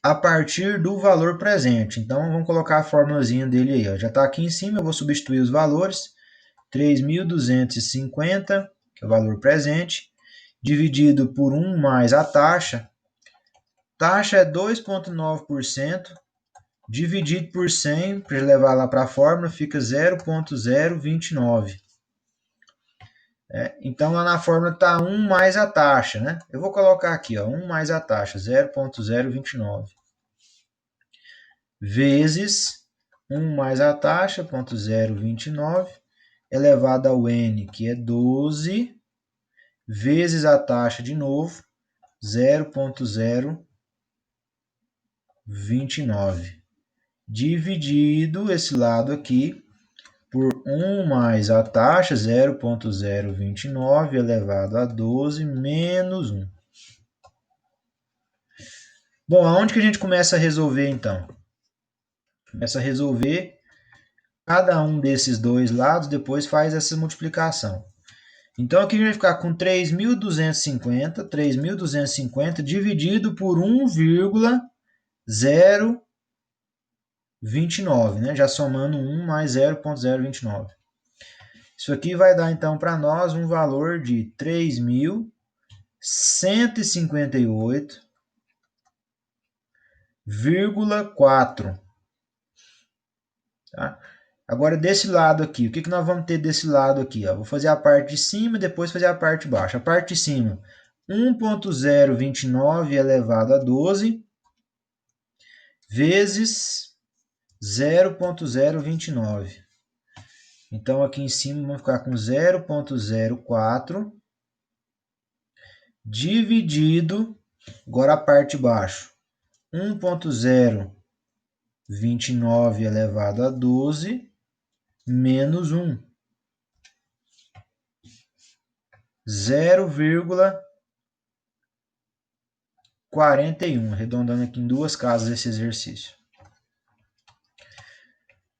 S1: a partir do valor presente. Então vamos colocar a formulazinha dele aí, ó. Já está aqui em cima, eu vou substituir os valores. 3.250, que é o valor presente, dividido por 1 mais a taxa. Taxa é 2,9%, dividido por 100, para levar lá para a fórmula, fica 0,029. Então, lá na fórmula está 1 mais a taxa, né? Eu vou colocar aqui, ó, 1 mais a taxa, 0,029. Vezes 1 mais a taxa, 0,029, elevado ao N, que é 12, vezes a taxa de novo, 0,029. Dividido esse lado aqui por 1 mais a taxa, 0,029, elevado a 12, menos 1. Bom, aonde que a gente começa a resolver, então? Começa a resolver cada um desses dois lados, depois faz essa multiplicação. Então, aqui a gente vai ficar com 3.250 dividido por 1,029, né? Já somando 1 mais 0,029. Isso aqui vai dar, então, para nós um valor de 3.158,4. Tá? Agora, desse lado aqui, o que nós vamos ter desse lado aqui? Ó? Vou fazer a parte de cima e depois fazer a parte de baixo. A parte de cima, 1,029 elevado a 12 vezes 0,029. Então, aqui em cima, vamos ficar com 0,04 dividido, agora a parte de baixo, 1,029 elevado a 12 menos 1. 0,41, arredondando aqui em duas casas esse exercício.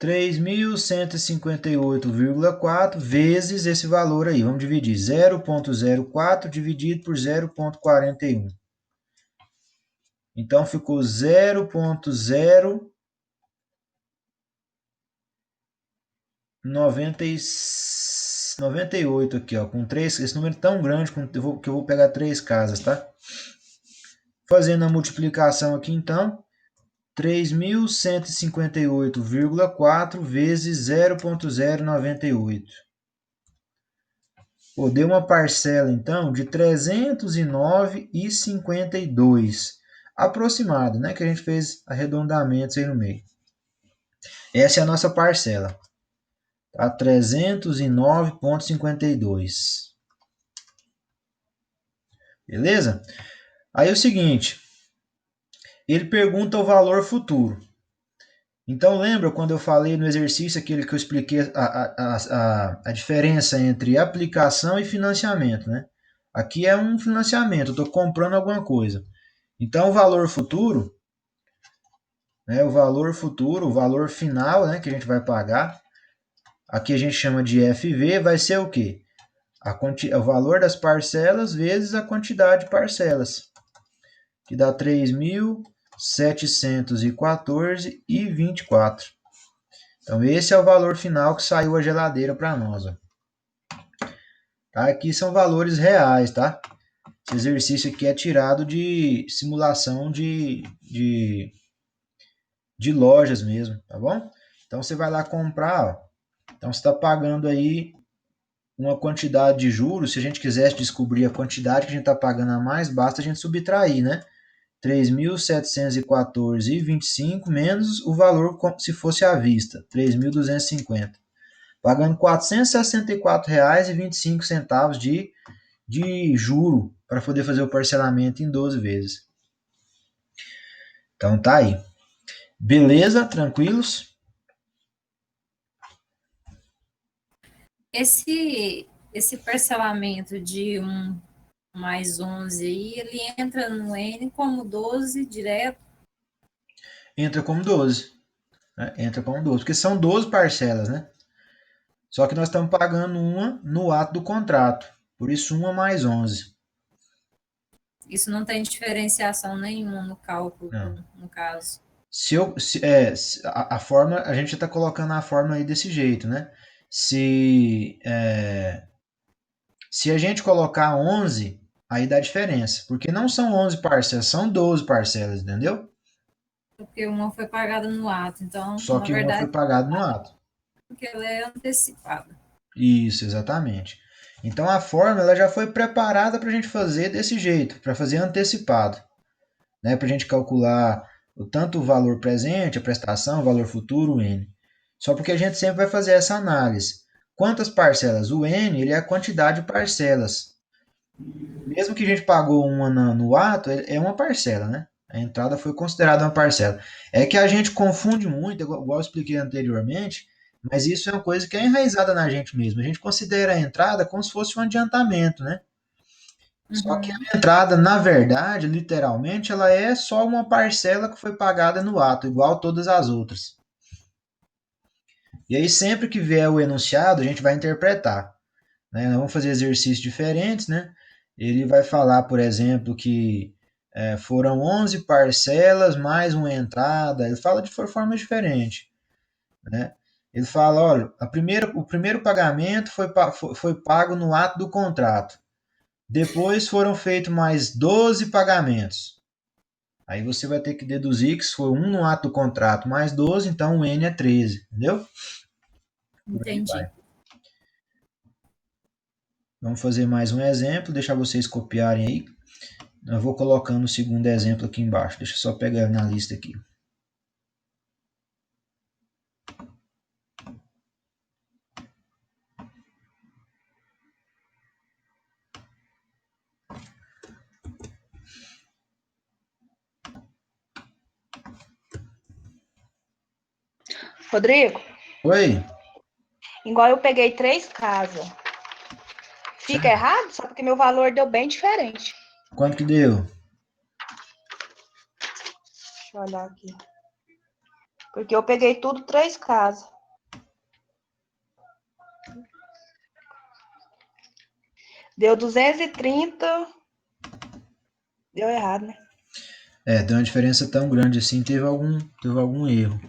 S1: 3.158,4 vezes esse valor aí. Vamos dividir 0,04 dividido por 0,41. Então ficou 0,098 aqui, ó, com esse número tão grande que eu vou pegar 3 casas, tá? Fazendo a multiplicação aqui, então, 3.158,4 vezes 0,098. Pô, deu uma parcela, então, de 309,52. aproximado, né? Que a gente fez arredondamentos aí no meio. Essa é a nossa parcela. Tá? 309,52. Beleza? Aí é o seguinte, ele pergunta o valor futuro. Então lembra quando eu falei no exercício aquele que eu expliquei a diferença entre aplicação e financiamento, né? Aqui é um financiamento, eu estou comprando alguma coisa. Então o valor futuro, né, o valor final, né, que a gente vai pagar, aqui a gente chama de FV, vai ser o quê? O valor das parcelas vezes a quantidade de parcelas, que dá 3.714,24. Então esse é o valor final que saiu a geladeira para nós. Ó. Tá? Aqui são valores reais, tá? Esse exercício aqui é tirado de simulação de lojas mesmo, tá bom? Então você vai lá comprar, ó. Então você está pagando aí uma quantidade de juros. Se a gente quisesse descobrir a quantidade que a gente está pagando a mais, basta a gente subtrair, né? 3.714,25 menos o valor se fosse à vista, 3.250. Pagando R$ 464,25 de juro para poder fazer o parcelamento em 12 vezes. Então tá aí. Beleza? Tranquilos?
S3: Esse parcelamento de 1 mais 11 aí, ele entra no N como 12 direto?
S1: Entra como 12. Né? Entra como 12, porque são 12 parcelas, né? Só que nós estamos pagando uma no ato do contrato. Por isso, 1 mais 11.
S3: Isso não tem diferenciação nenhuma no cálculo,
S1: Não.
S3: no caso.
S1: A forma, a gente está colocando a forma aí desse jeito, né? Se a gente colocar 11, aí dá diferença. Porque não são 11 parcelas, são 12 parcelas, entendeu?
S3: Porque uma foi pagada no ato, então,
S1: Só
S3: na
S1: que uma foi
S3: verdade,
S1: pagada no ato.
S3: porque ela é antecipada.
S1: Isso, exatamente. Então a forma ela já foi preparada para a gente fazer desse jeito, para fazer antecipado, né? Para a gente calcular tanto o valor presente, a prestação, o valor futuro, o N. Só porque a gente sempre vai fazer essa análise. Quantas parcelas? O N ele é a quantidade de parcelas. Mesmo que a gente pagou uma no ato, é uma parcela, né? A entrada foi considerada uma parcela. É que a gente confunde muito, igual eu expliquei anteriormente, mas isso é uma coisa que é enraizada na gente mesmo. A gente considera a entrada como se fosse um adiantamento, né? Só que a entrada, na verdade, literalmente, ela é só uma parcela que foi pagada no ato, igual todas as outras. E aí, sempre que vier o enunciado, a gente vai interpretar. Né? Nós vamos fazer exercícios diferentes, né? Ele vai falar, por exemplo, que foram 11 parcelas mais uma entrada. Ele fala de forma diferente, né? Ele fala, olha, o primeiro pagamento foi pago no ato do contrato. Depois foram feitos mais 12 pagamentos. Aí você vai ter que deduzir que se foi um no ato do contrato mais 12, então o N é 13, entendeu?
S3: Entendi.
S1: Vamos fazer mais um exemplo, deixar vocês copiarem aí. Eu vou colocando o segundo exemplo aqui embaixo. Deixa eu só pegar na lista aqui.
S4: Rodrigo,
S1: Oi?
S4: igual eu peguei 3 casas. Fica errado? Só porque meu valor deu bem diferente.
S1: Quanto que deu?
S4: Deixa eu olhar aqui. Porque eu peguei tudo 3 casas. Deu 230. Deu errado, né?
S1: Deu uma diferença tão grande assim, teve algum erro.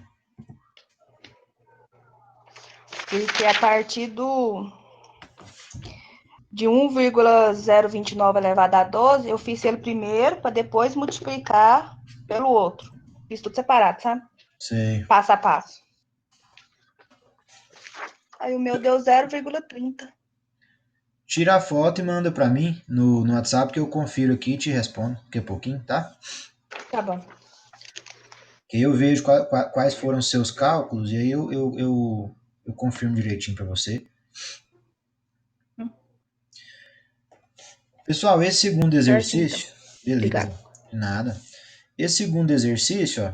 S4: Porque a partir de 1,029 elevado a 12, eu fiz ele primeiro para depois multiplicar pelo outro. Fiz tudo separado, sabe?
S1: Sei.
S4: Passo a passo. Aí o meu deu 0,30.
S1: Tira a foto e manda para mim no WhatsApp que eu confiro aqui e te respondo daqui a pouquinho, tá?
S4: Tá bom.
S1: Que aí eu vejo quais foram os seus cálculos e aí eu confirmo direitinho para você. Pessoal, esse segundo
S4: Certinho, então.
S1: exercício, beleza,
S4: Obrigada.
S1: de nada. Esse segundo exercício, ó,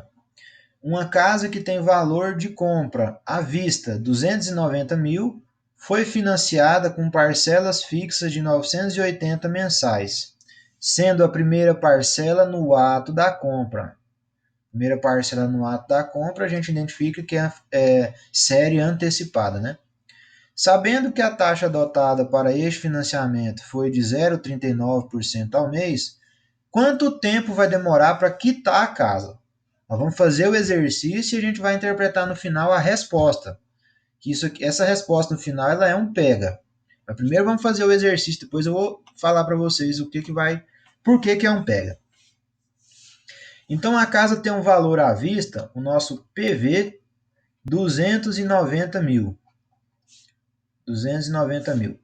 S1: uma casa que tem valor de compra à vista 290 mil foi financiada com parcelas fixas de 980 mensais, sendo a primeira parcela no ato da compra. Primeira parcela no ato da compra, a gente identifica que é série antecipada, né? Sabendo que a taxa adotada para este financiamento foi de 0,39% ao mês, quanto tempo vai demorar para quitar a casa? Nós vamos fazer o exercício e a gente vai interpretar no final a resposta. Essa resposta no final ela é um pega. Mas primeiro vamos fazer o exercício, depois eu vou falar para vocês por que é um pega. Então a casa tem um valor à vista, o nosso PV, 290 mil. 290 mil.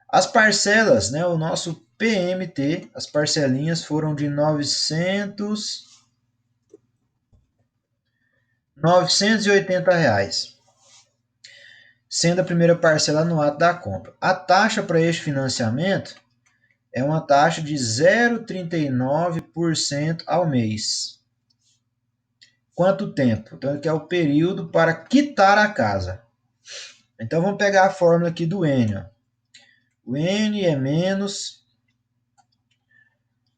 S1: As parcelas, né, o nosso PMT, as parcelinhas foram de 980 reais, sendo a primeira parcela no ato da compra. A taxa para este financiamento é uma taxa de 0,39% ao mês. Quanto tempo? Então, que é o período para quitar a casa. Então, vamos pegar a fórmula aqui do N. Ó. O N é menos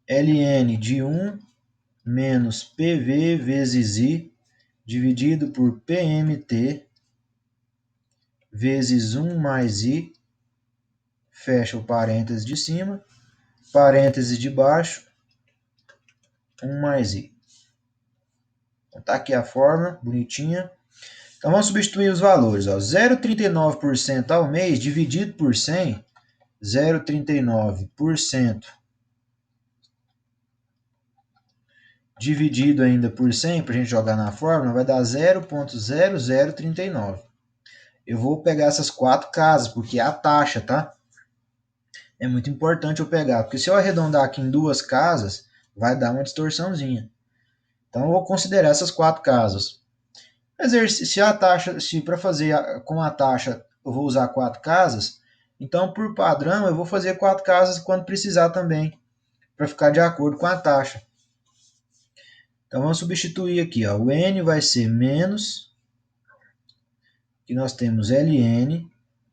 S1: ln de 1 menos PV vezes I dividido por PMT vezes 1 mais I, fecha o parênteses de cima, parênteses de baixo, 1 mais I. Então, tá aqui a fórmula, bonitinha. Então, vamos substituir os valores. 0,39% ao mês dividido por 100, 0,39% dividido ainda por 100, para a gente jogar na fórmula, vai dar 0,0039. Eu vou pegar essas 4 casas, porque é a taxa, tá? É muito importante eu pegar, porque se eu arredondar aqui em 2 casas, vai dar uma distorçãozinha. Então, eu vou considerar essas 4 casas. Se para fazer com a taxa eu vou usar 4 casas, então, por padrão, eu vou fazer 4 casas quando precisar também, para ficar de acordo com a taxa. Então, vamos substituir aqui. Ó. O N vai ser menos, que nós temos LN,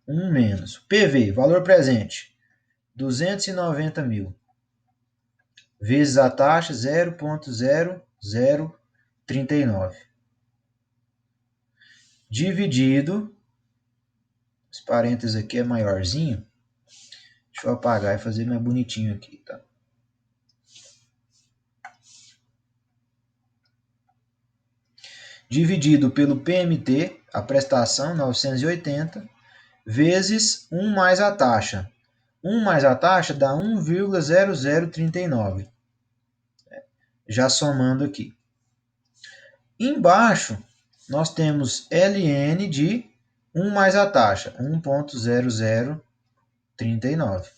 S1: 1 menos. PV, valor presente, 290 mil, vezes a taxa 0,0039. Dividido, esse parênteses aqui é maiorzinho, deixa eu apagar e fazer mais bonitinho aqui, tá? Dividido pelo PMT, a prestação, 980, vezes 1 mais a taxa. 1 mais a taxa dá 1,0039. Já somando aqui. Embaixo, nós temos LN de 1 mais a taxa, 1,0039.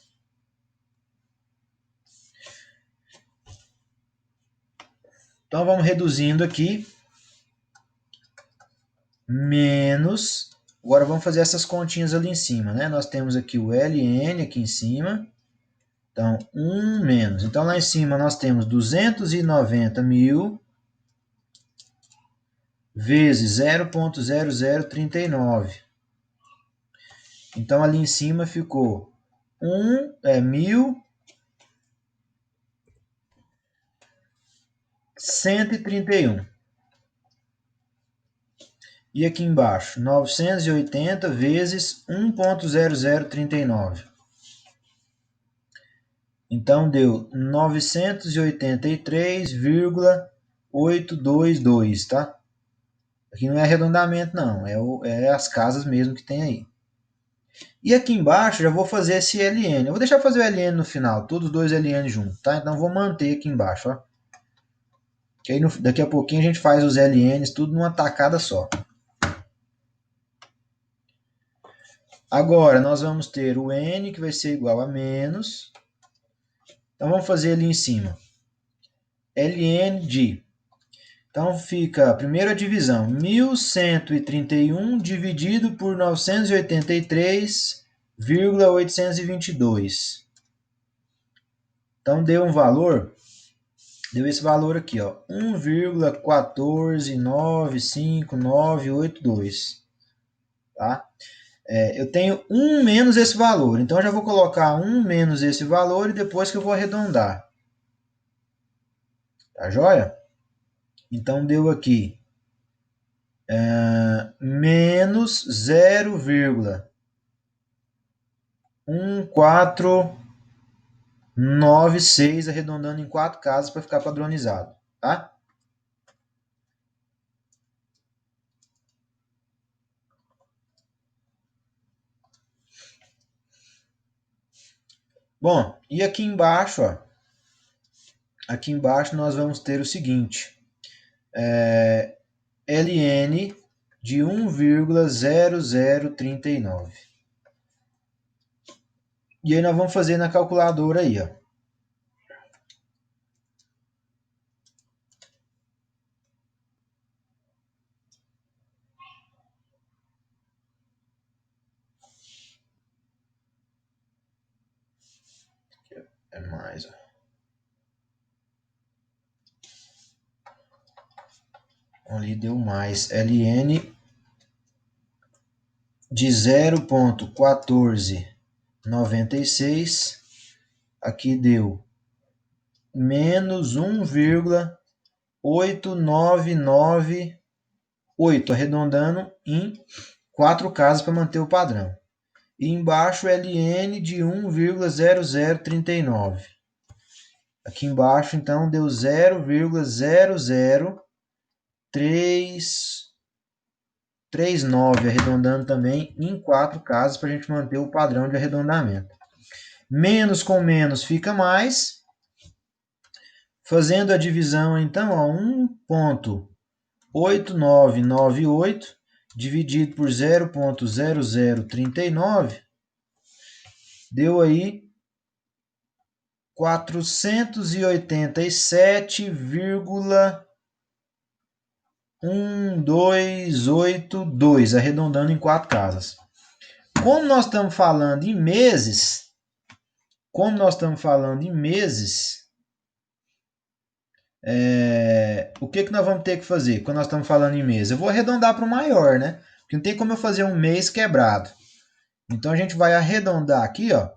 S1: Então, vamos reduzindo aqui. Menos, agora vamos fazer essas continhas ali em cima, né? Nós temos aqui o LN aqui em cima, então 1 menos. Então lá em cima nós temos 290 mil vezes 0,0039. Então ali em cima ficou 1.131. E aqui embaixo, 980 vezes 1,0039. Então, deu 983,822, tá? Aqui não é arredondamento, não. É as casas mesmo que tem aí. E aqui embaixo, já vou fazer esse LN. Eu vou deixar fazer o LN no final, todos os dois LN juntos, tá? Então, vou manter aqui embaixo, ó. Que aí, daqui a pouquinho, a gente faz os LNs tudo numa tacada só. Agora, nós vamos ter o N, que vai ser igual a menos. Então, vamos fazer ali em cima. ln de. Então fica a primeira divisão, 1.131 dividido por 983,822. Então deu um valor, deu esse valor aqui, ó, 1,1495982, tá? Eu tenho 1 menos esse valor, então eu já vou colocar 1 menos esse valor e depois que eu vou arredondar. Tá joia? Então deu aqui menos 0,1496, arredondando em 4 casas para ficar padronizado, tá? Bom, e aqui embaixo, ó, aqui embaixo nós vamos ter o seguinte, ln de 1,0039. E aí nós vamos fazer na calculadora aí, ó. É mais, ó. Ali deu mais. ln de 0,1496. Aqui deu menos 1,8998, arredondando em 4 casas para manter o padrão. E embaixo ln de 1,0039. Aqui embaixo, então, deu 0,00339, arredondando também em 4 casas para a gente manter o padrão de arredondamento. Menos com menos fica mais. Fazendo a divisão, então, 1,8998 dividido por 0,0039 deu aí 487,1282, arredondando em 4 casas. Como nós estamos falando em meses, o que nós vamos ter que fazer quando nós estamos falando em mês? Eu vou arredondar para o maior, né? Porque não tem como eu fazer um mês quebrado. Então a gente vai arredondar aqui, ó,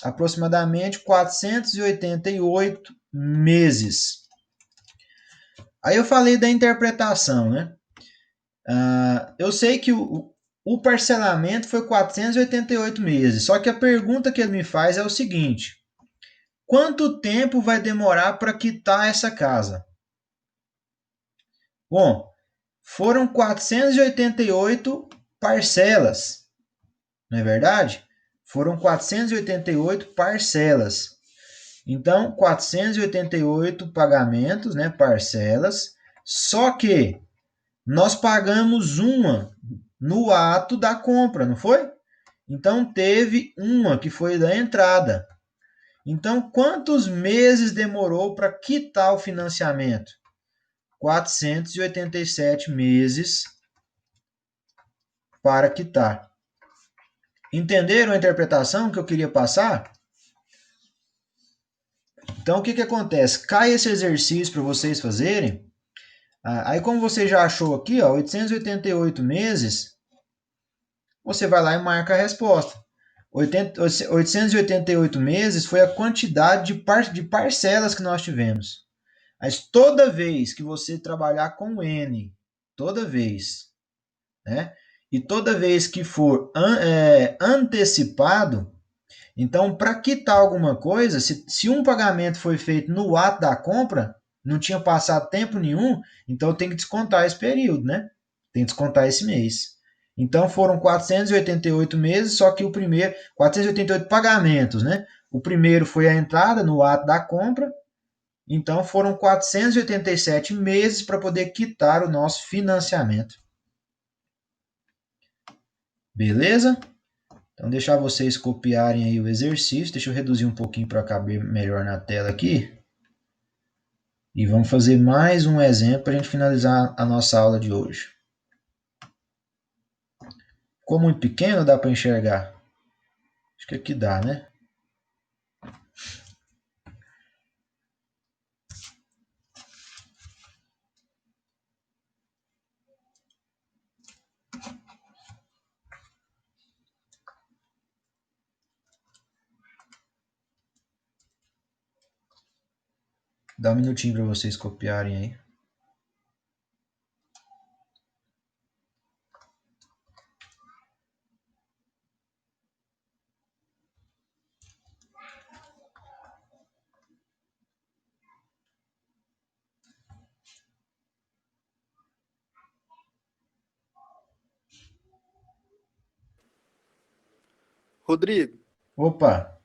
S1: aproximadamente 488 meses. Aí eu falei da interpretação, né? Eu sei que o parcelamento foi 488 meses, só que a pergunta que ele me faz é o seguinte: quanto tempo vai demorar para quitar essa casa? Bom, foram 488 parcelas, não é verdade? Foram 488 parcelas. Então, 488 pagamentos, né, parcelas, só que nós pagamos uma no ato da compra, não foi? Então, teve uma que foi da entrada. Então, quantos meses demorou para quitar o financiamento? 487 meses para quitar. Entenderam a interpretação que eu queria passar? Então, o que acontece? Cai esse exercício para vocês fazerem. Aí, como você já achou aqui, ó, 888 meses, você vai lá e marca a resposta. 888 meses foi a quantidade de parcelas que nós tivemos. Mas toda vez que você trabalhar com N, toda vez, né? E toda vez que for antecipado, então, para quitar alguma coisa, se um pagamento foi feito no ato da compra, não tinha passado tempo nenhum, então tem que descontar esse período, né? Tem que descontar esse mês. Então, foram 488 meses, só que o primeiro, 488 pagamentos, né? O primeiro foi a entrada no ato da compra, então foram 487 meses para poder quitar o nosso financiamento. Beleza? Então, deixar vocês copiarem aí o exercício. Deixa eu reduzir um pouquinho para caber melhor na tela aqui. E vamos fazer mais um exemplo para a gente finalizar a nossa aula de hoje. Ficou muito pequeno, dá para enxergar? Acho que aqui dá, né? Dá um minutinho para vocês copiarem aí.
S2: Rodrigo,
S1: Opa!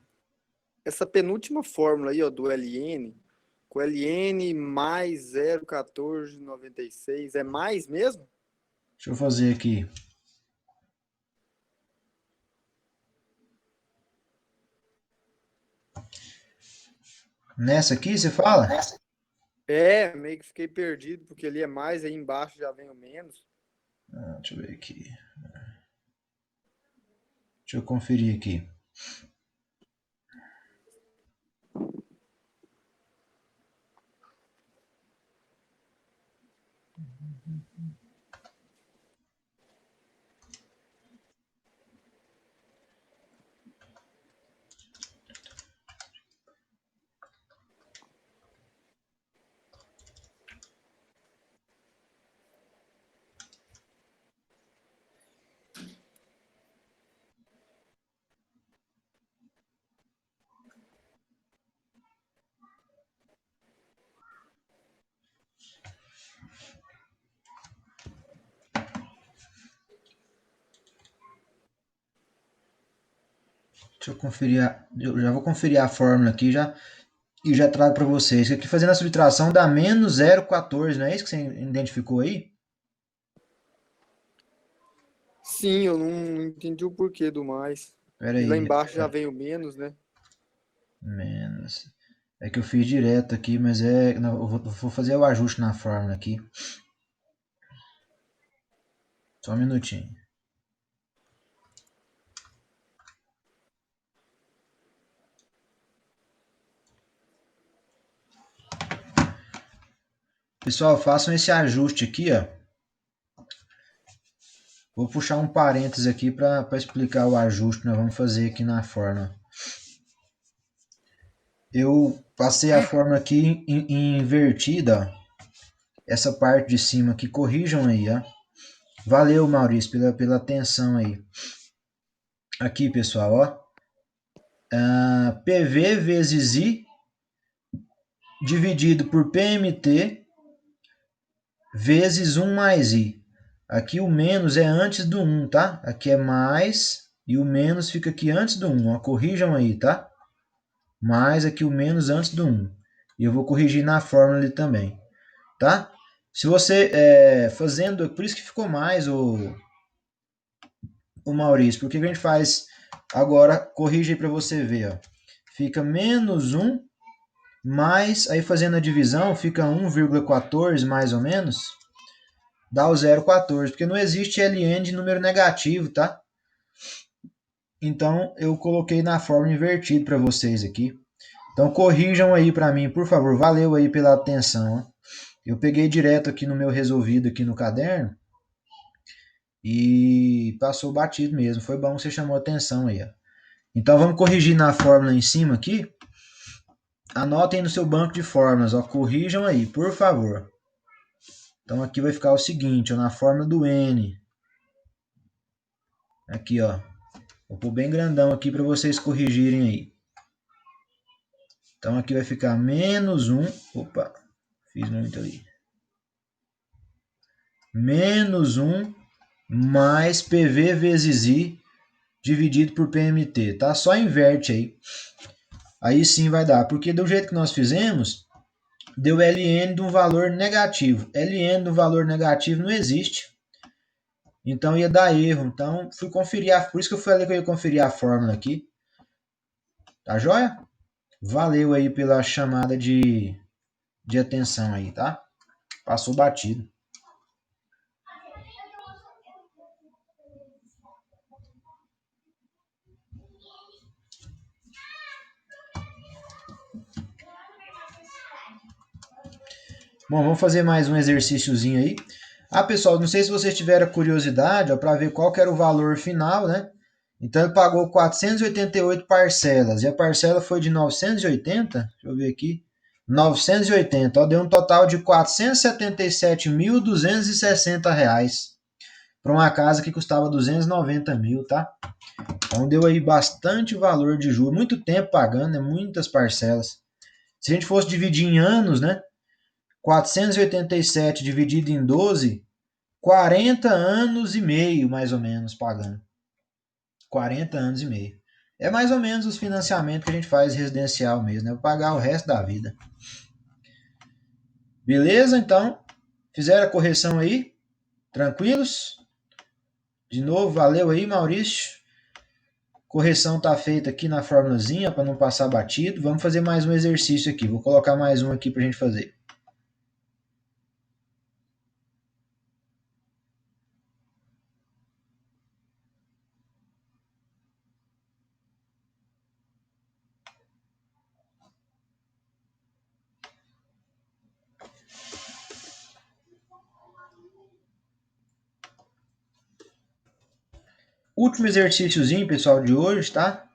S2: essa penúltima fórmula aí, ó, do LN, com LN mais 0,1496, é mais mesmo?
S1: Deixa eu fazer aqui. Nessa aqui você fala?
S2: É, meio que fiquei perdido, porque ali é mais, aí embaixo já vem o menos.
S1: Deixa eu ver aqui. Deixa eu conferir aqui. Deixa eu conferir. Eu já vou conferir a fórmula aqui e já trago para vocês. Aqui fazendo a subtração dá menos 0,14, não é isso que você identificou aí?
S2: Sim, eu não entendi o porquê do mais.
S1: Pera
S2: E lá
S1: aí.
S2: embaixo já vem o menos, né?
S1: Menos. É que eu fiz direto aqui, mas não, eu vou fazer o ajuste na fórmula aqui. Só um minutinho. Pessoal, façam esse ajuste aqui, ó. Vou puxar um parênteses aqui para explicar o ajuste que nós vamos fazer aqui na fórmula. Eu passei a fórmula aqui em invertida, ó. Essa parte de cima aqui, corrijam aí, ó. Valeu, Maurício, pela atenção aí. Aqui, pessoal, ó. PV vezes I dividido por PMT vezes 1 mais I. Aqui o menos é antes do 1, tá? Aqui é mais e o menos fica aqui antes do 1. Ó. Corrijam aí, tá? Mais aqui o menos antes do 1. E eu vou corrigir na fórmula ali também, tá? Se você fazendo, por isso que ficou mais o Maurício, porque a gente faz agora, corrige aí para você ver, ó. Fica menos 1 mais, aí fazendo a divisão, fica 1,14 mais ou menos, dá o 0,14, porque não existe LN de número negativo, tá? Então eu coloquei na forma invertida para vocês aqui. Então corrijam aí para mim, por favor. Valeu aí pela atenção. Ó. Eu peguei direto aqui no meu resolvido aqui no caderno e passou batido mesmo. Foi bom que você chamou atenção aí. Ó. Então vamos corrigir na fórmula em cima aqui. Anotem no seu banco de fórmulas, ó. Corrijam aí, por favor. Então aqui vai ficar o seguinte, ó, na fórmula do N. Aqui, ó. Vou pôr bem grandão aqui para vocês corrigirem aí. Então aqui vai ficar menos 1. Opa, fiz muito ali. Menos 1 mais PV vezes I dividido por PMT, tá? Só inverte aí. Aí sim vai dar, porque do jeito que nós fizemos, deu LN de um valor negativo. LN de um valor negativo não existe. Então ia dar erro. Então fui conferir, por isso que eu falei que eu ia conferir a fórmula aqui. Tá joia? Valeu aí pela chamada de de atenção aí, tá? Passou batido. Bom, vamos fazer mais um exercíciozinho aí. Pessoal, não sei se vocês tiveram curiosidade para ver qual que era o valor final, né? Então ele pagou 488 parcelas e a parcela foi de 980. Deixa eu ver aqui. 980, ó, deu um total de R$ 477.260 para uma casa que custava 290 mil, tá? Então deu aí bastante valor de juros, muito tempo pagando, né? Muitas parcelas. Se a gente fosse dividir em anos, né? 487 dividido em 12, 40 anos e meio, mais ou menos, pagando. 40 anos e meio. É mais ou menos os financiamentos que a gente faz residencial mesmo, né? Vou pagar o resto da vida. Beleza? Então, fizeram a correção aí? Tranquilos? De novo, valeu aí, Maurício. Correção tá feita aqui na formulazinha para não passar batido. Vamos fazer mais um exercício aqui. Vou colocar mais um aqui para a gente fazer. Último exercíciozinho, pessoal, de hoje, tá?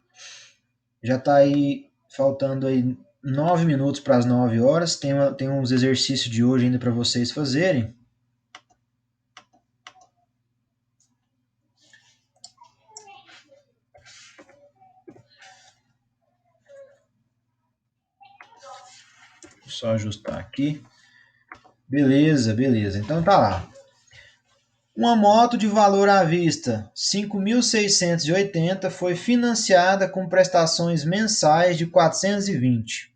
S1: Já tá aí faltando aí 9 minutos para as 9 horas. Tem uns exercícios de hoje ainda para vocês fazerem. Só ajustar aqui. Beleza, beleza. Então tá lá. Uma moto de valor à vista 5.680 foi financiada com prestações mensais de 420.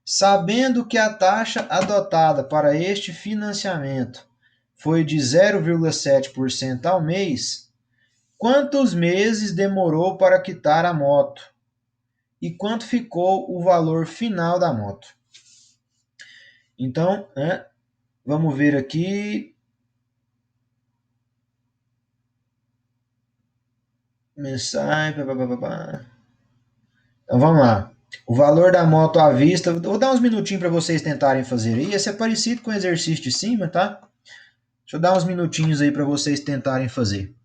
S1: Sabendo que a taxa adotada para este financiamento foi de 0,7% ao mês, quantos meses demorou para quitar a moto? E quanto ficou o valor final da moto? Então, né, vamos ver aqui. Mensagem. Então vamos lá. O valor da moto à vista. Vou dar uns minutinhos para vocês tentarem fazer aí. Esse é parecido com o exercício de cima, tá? Deixa eu dar uns minutinhos aí para vocês tentarem fazer.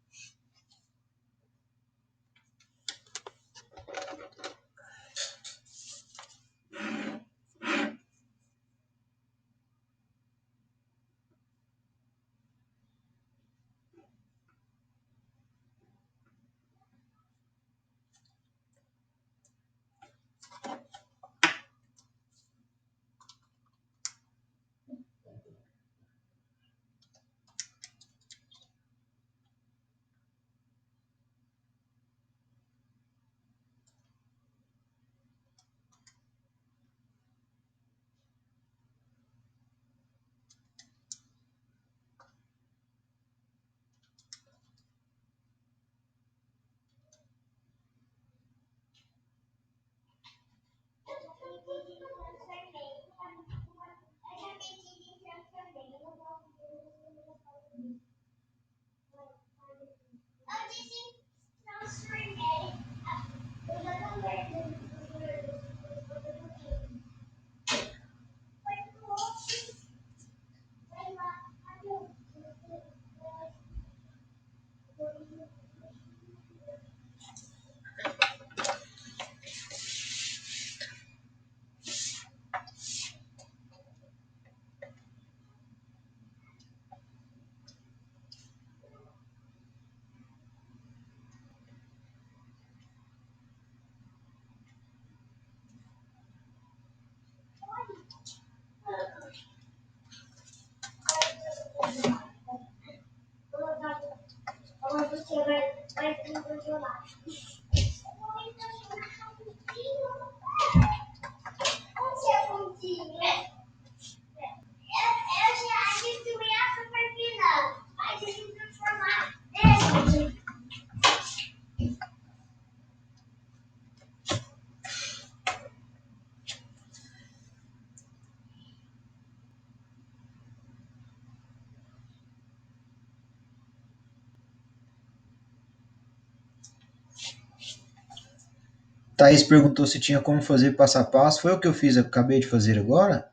S1: Thaís perguntou se tinha como fazer passo a passo. Foi o que eu fiz, eu acabei de fazer agora?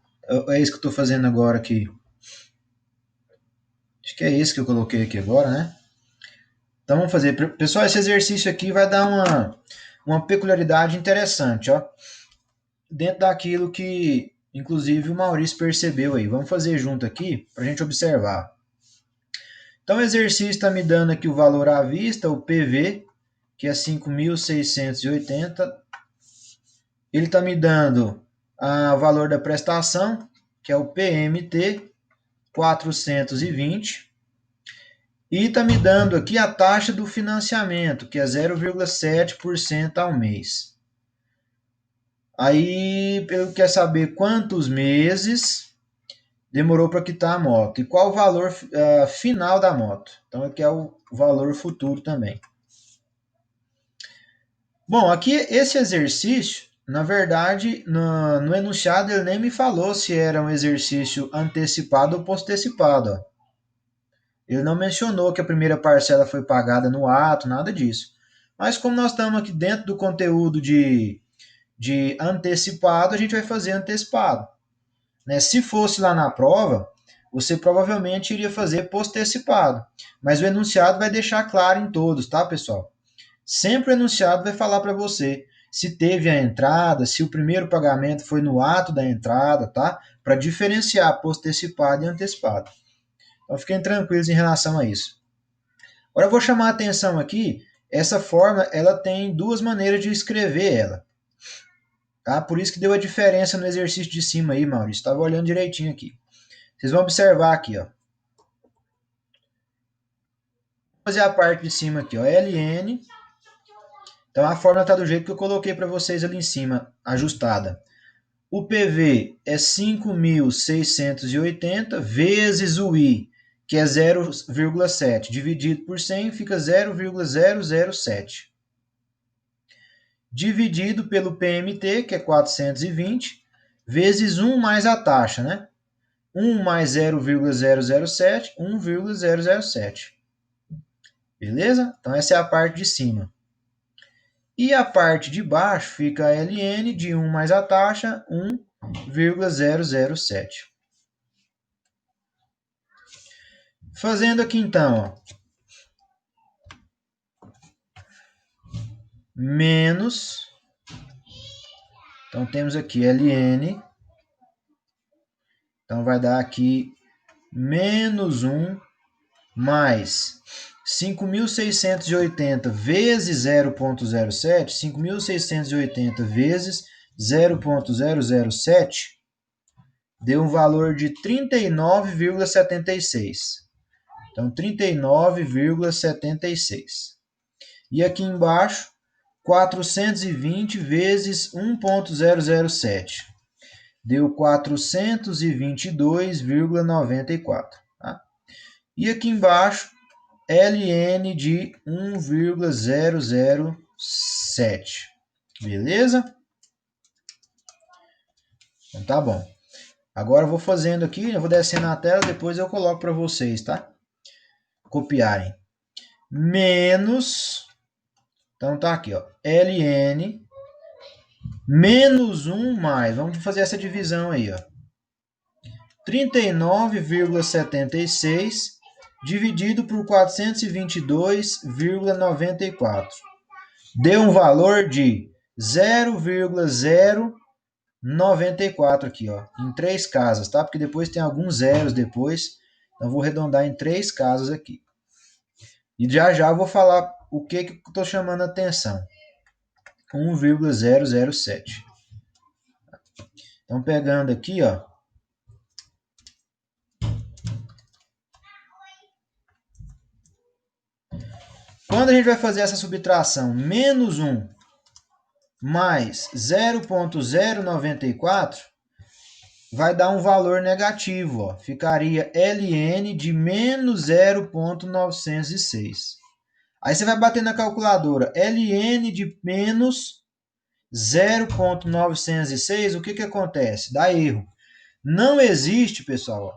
S1: É isso que eu estou fazendo agora aqui. Acho que é isso que eu coloquei aqui agora, né? Então vamos fazer. Pessoal, esse exercício aqui vai dar uma peculiaridade interessante, ó. Dentro daquilo que, inclusive, o Maurício percebeu aí. Vamos fazer junto aqui para a gente observar. Então o exercício está me dando aqui o valor à vista, o PV, que é 5.680. Ele está me dando o valor da prestação, que é o PMT, 420. E está me dando aqui a taxa do financiamento, que é 0,7% ao mês. Aí, ele quer saber quantos meses demorou para quitar a moto e qual o valor final da moto. Então, aqui é o valor futuro também. Bom, aqui esse exercício, na verdade, no enunciado ele nem me falou se era um exercício antecipado ou postecipado. Ó. Ele não mencionou que a primeira parcela foi pagada no ato, nada disso. Mas como nós estamos aqui dentro do conteúdo de antecipado, a gente vai fazer antecipado. Né? Se fosse lá na prova, você provavelmente iria fazer postecipado. Mas o enunciado vai deixar claro em todos, tá, pessoal? Sempre o enunciado vai falar para você se teve a entrada, se o primeiro pagamento foi no ato da entrada, tá? Para diferenciar postecipado e antecipado. Então fiquem tranquilos em relação a isso. Agora eu vou chamar a atenção aqui, essa forma ela tem duas maneiras de escrever ela. Tá? Por isso que deu a diferença no exercício de cima aí, Maurício. Estava olhando direitinho aqui. Vocês vão observar aqui, ó. Vou fazer a parte de cima aqui, ó. LN. Então a fórmula está do jeito que eu coloquei para vocês ali em cima, ajustada. O PV é 5.680 vezes o I, que é 0,7, dividido por 100, fica 0,007. Dividido pelo PMT, que é 420, vezes 1 mais a taxa, né? 1 mais 0,007, 1,007. Beleza? Então essa é a parte de cima. E a parte de baixo fica a LN de 1 mais a taxa, 1,007. Fazendo aqui então, ó, menos, então temos aqui LN, então vai dar aqui menos 1 mais 5.680 vezes 0,07, 5.680 vezes 0,007, deu um valor de 39,76. Então, 39,76. E aqui embaixo, 420 vezes 1,007. Deu 422,94. Tá? E aqui embaixo, LN de 1,007. Beleza? Então tá bom. Agora eu vou fazendo aqui, eu vou descendo na tela, depois eu coloco para vocês, tá? Copiarem. Menos, então tá aqui, ó, LN menos 1 mais, vamos fazer essa divisão aí, ó. 39,76 dividido por 422,94. Deu um valor de 0,094 aqui, ó, em 3 casas, tá? Porque depois tem alguns zeros depois, então vou arredondar em 3 casas aqui. E já já eu vou falar o que eu estou chamando a atenção. 1,007. Então, pegando aqui, ó. Quando a gente vai fazer essa subtração, menos 1 mais 0,094, vai dar um valor negativo, ó. Ficaria LN de menos 0,906. Aí você vai bater na calculadora, LN de menos 0,906, o que acontece? Dá erro. Não existe, pessoal,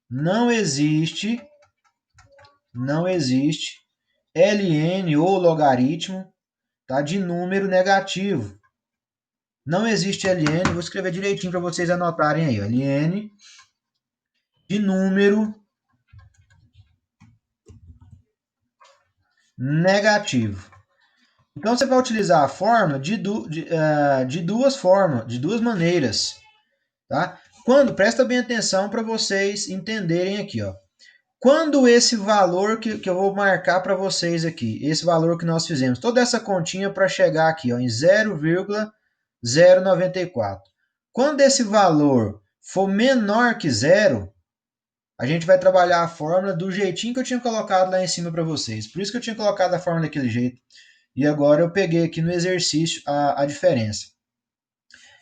S1: não existe LN ou logaritmo, tá, de número negativo. Não existe ln, vou escrever direitinho para vocês anotarem aí, ó, ln de número negativo. Então você vai utilizar a fórmula de duas formas, de duas maneiras, tá? Presta bem atenção para vocês entenderem aqui, ó. Quando esse valor que eu vou marcar para vocês aqui, esse valor que nós fizemos, toda essa continha para chegar aqui, ó, em 0,094. Quando esse valor for menor que zero, a gente vai trabalhar a fórmula do jeitinho que eu tinha colocado lá em cima para vocês. Por isso que eu tinha colocado a fórmula daquele jeito. E agora eu peguei aqui no exercício a diferença.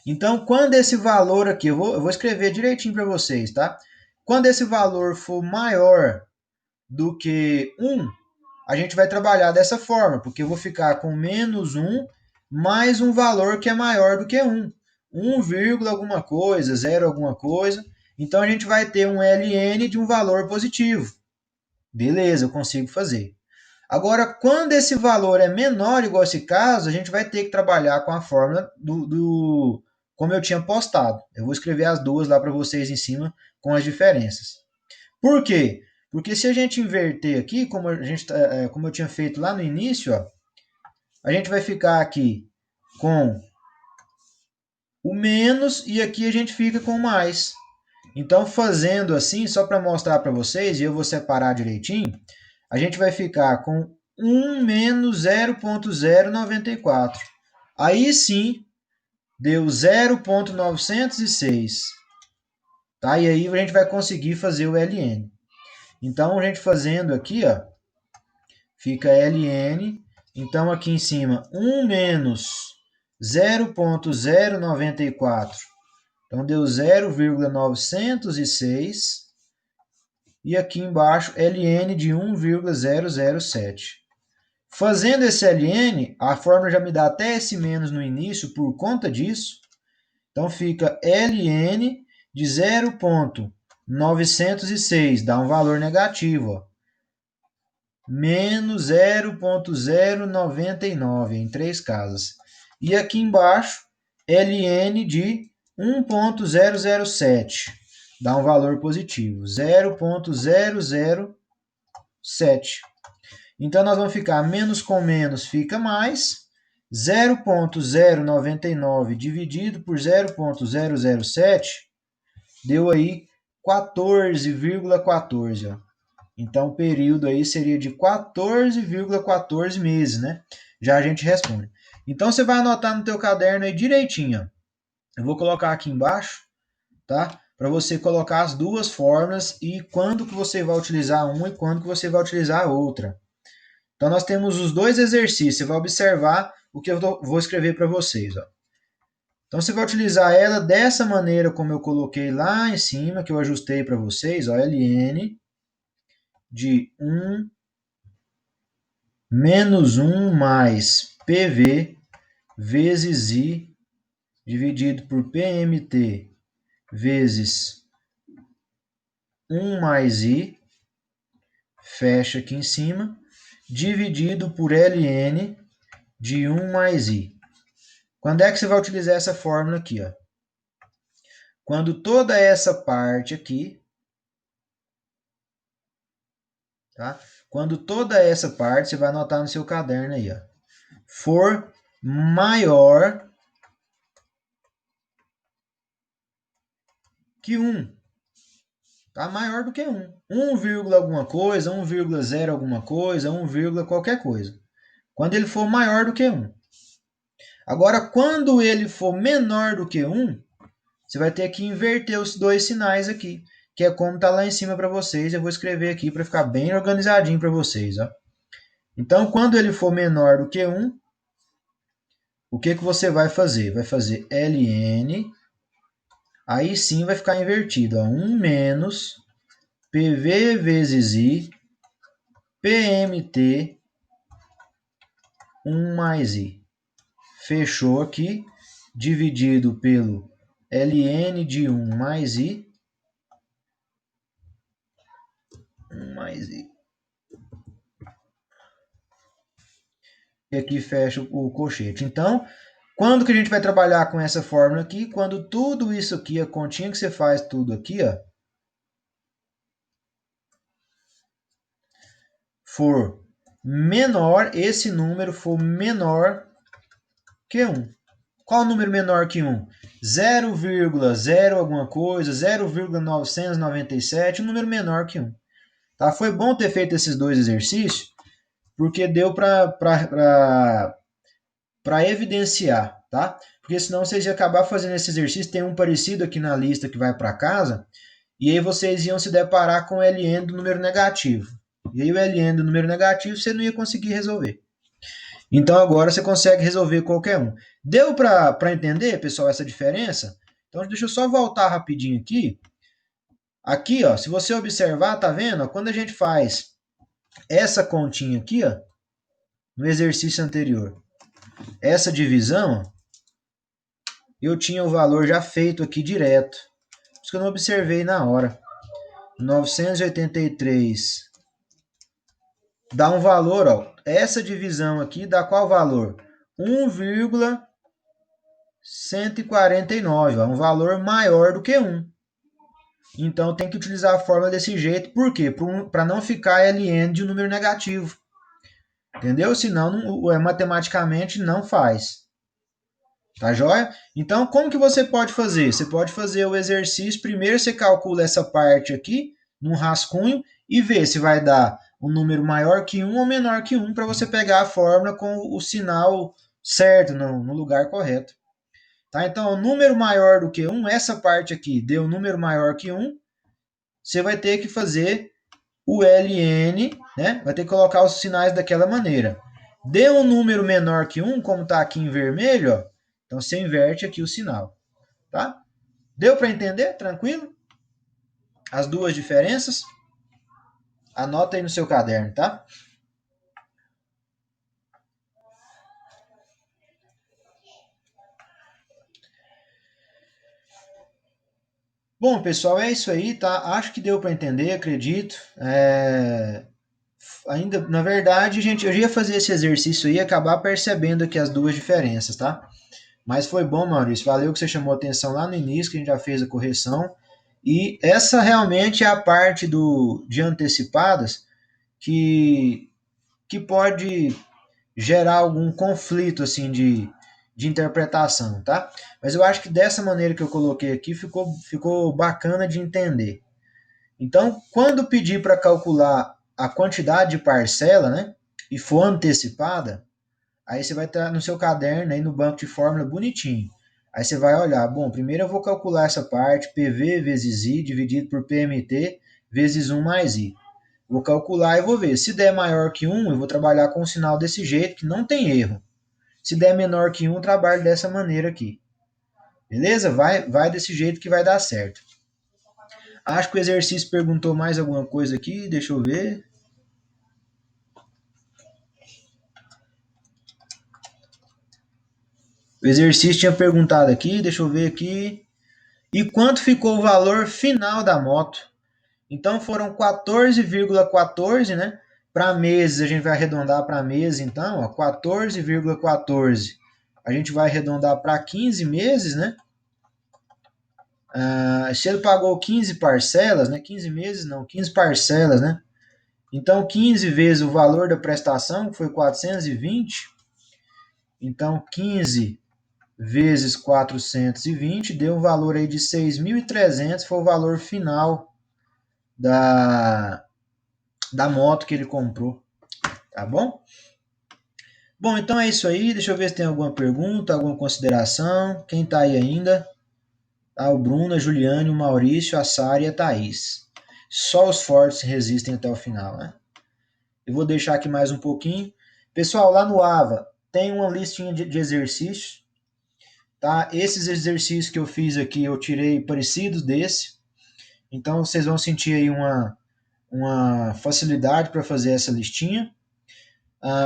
S1: Então, quando esse valor aqui, eu vou escrever direitinho para vocês, tá? Quando esse valor for maior do que 1, a gente vai trabalhar dessa forma, porque eu vou ficar com menos 1 mais um valor que é maior do que 1. 1, alguma coisa, 0 alguma coisa. Então, a gente vai ter um ln de um valor positivo. Beleza, eu consigo fazer. Agora, quando esse valor é menor, igual esse caso, a gente vai ter que trabalhar com a fórmula como eu tinha postado. Eu vou escrever as duas lá para vocês em cima com as diferenças. Por quê? Porque se a gente inverter aqui, como eu tinha feito lá no início, ó, a gente vai ficar aqui com o menos e aqui a gente fica com o mais. Então, fazendo assim, só para mostrar para vocês, e eu vou separar direitinho, a gente vai ficar com 1 menos 0,094. Aí sim, deu 0,906. Tá? E aí a gente vai conseguir fazer o ln. Então, a gente fazendo aqui, ó, fica ln. Então, aqui em cima, 1 menos 0,094. Então, deu 0,906. E aqui embaixo, ln de 1,007. Fazendo esse ln, a fórmula já me dá até esse menos no início por conta disso. Então, fica ln de 0,906, dá um valor negativo, ó. Menos 0,099 em 3 casas. E aqui embaixo, ln de 1,007, dá um valor positivo, 0,007. Então, nós vamos ficar menos com menos fica mais, 0,099 dividido por 0,007 deu aí 14,14. Ó. Então, o período aí seria de 14,14 meses, né? Já a gente responde. Então, você vai anotar no teu caderno aí direitinho. Ó. Eu vou colocar aqui embaixo, tá? Para você colocar as duas fórmulas e quando que você vai utilizar uma e quando que você vai utilizar a outra. Então, nós temos os dois exercícios. Você vai observar o que eu vou escrever para vocês. Ó. Então, você vai utilizar ela dessa maneira como eu coloquei lá em cima, que eu ajustei para vocês. Ó, ln de 1 menos 1 mais PV vezes I dividido por PMT vezes 1 mais I, fecha aqui em cima, dividido por ln de 1 mais I. Quando é que você vai utilizar essa fórmula aqui? Ó? Quando toda essa parte aqui, tá? Quando toda essa parte, você vai anotar no seu caderno aí, ó, for maior que 1. Tá? Maior do que 1. 1, alguma coisa, 1,0 alguma coisa, 1, qualquer coisa. Quando ele for maior do que 1. Agora, quando ele for menor do que 1, você vai ter que inverter os dois sinais aqui, que é como está lá em cima para vocês. Eu vou escrever aqui para ficar bem organizadinho para vocês. Ó. Então, quando ele for menor do que 1, o que você vai fazer? Vai fazer ln, aí sim vai ficar invertido. Ó. 1 menos PV vezes I, PMT, 1 mais I. Fechou aqui, dividido pelo ln de 1 mais I, 1 mais I. E aqui fecha o colchete. Então, Quando que a gente vai trabalhar com essa fórmula aqui? Quando tudo isso aqui, a continha que você faz tudo aqui, ó, for menor, esse número for menor que 1. Qual o número menor que 1? 0,0 alguma coisa, 0,997, um número menor que 1. Tá? Foi bom ter feito esses dois exercícios, porque deu para evidenciar, tá? Porque senão vocês iam acabar fazendo esse exercício, tem um parecido aqui na lista que vai para casa, e aí vocês iam se deparar com o LN do número negativo. E aí o LN do número negativo você não ia conseguir resolver. Então agora você consegue resolver qualquer um. Deu para entender, pessoal, essa diferença? Então deixa eu só voltar rapidinho aqui. Aqui, ó, se você observar, tá vendo? Quando a gente faz essa continha aqui, ó, no exercício anterior, essa divisão, eu tinha o valor já feito aqui direto. Por isso que eu não observei na hora. 983 dá um valor, ó. Essa divisão aqui dá qual valor? 1,149, ó, um valor maior do que 1. Então tem que utilizar a fórmula desse jeito. Por quê? Para não ficar LN de um número negativo. Entendeu? Senão, matematicamente não faz. Tá joia? Então, como que você pode fazer? Você pode fazer o exercício. Primeiro você calcula essa parte aqui, num rascunho, e vê se vai dar um número maior que 1 ou menor que 1, para você pegar a fórmula com o sinal certo, no lugar correto. Tá? Então, o número maior do que 1, essa parte aqui deu um número maior que 1, você vai ter que fazer o LN, né? Vai ter que colocar os sinais daquela maneira. Deu um número menor que 1, como está aqui em vermelho, ó, então você inverte aqui o sinal. Tá? Deu para entender? Tranquilo? As duas diferenças? Anota aí no seu caderno, tá? Bom, pessoal, é isso aí, tá? Acho que deu para entender, acredito. Ainda, na verdade, gente, eu ia fazer esse exercício aí e acabar percebendo aqui as duas diferenças, tá? Mas foi bom, Maurício. Valeu que você chamou a atenção lá no início, que a gente já fez a correção. E essa realmente é a parte de antecipadas que pode gerar algum conflito assim de interpretação, tá? Mas eu acho que dessa maneira que eu coloquei aqui ficou bacana de entender. Então, quando pedir para calcular a quantidade de parcela, né, e for antecipada, aí você vai estar no seu caderno, aí no banco de fórmula bonitinho. Aí você vai olhar, bom, primeiro eu vou calcular essa parte, PV vezes I dividido por PMT vezes 1 mais I. Vou calcular e vou ver. Se der maior que 1, eu vou trabalhar com o sinal desse jeito, que não tem erro. Se der menor que 1, eu trabalho dessa maneira aqui. Beleza? Vai desse jeito que vai dar certo. Acho que o exercício perguntou mais alguma coisa aqui, deixa eu ver. O exercício tinha perguntado aqui, deixa eu ver aqui. E quanto ficou o valor final da moto? Então foram 14,14, né? Para meses, a gente vai arredondar para meses, então, 14,14. A gente vai arredondar para 15 meses, né? Se ele pagou 15 parcelas, né? 15 meses não, 15 parcelas, né? Então 15 vezes o valor da prestação, que foi 420. Então 15 vezes 420 deu um valor aí de 6.300, foi o valor final da moto que ele comprou, tá bom? Bom, então é isso aí, deixa eu ver se tem alguma pergunta, alguma consideração, quem tá aí ainda? Tá, o Bruno, a Juliane, o Maurício, a Sara e a Thaís. Só os fortes resistem até o final, né? Eu vou deixar aqui mais um pouquinho. Pessoal, lá no AVA tem uma listinha de exercícios, tá? Esses exercícios que eu fiz aqui, eu tirei parecidos desse. Então, vocês vão sentir aí uma facilidade para fazer essa listinha.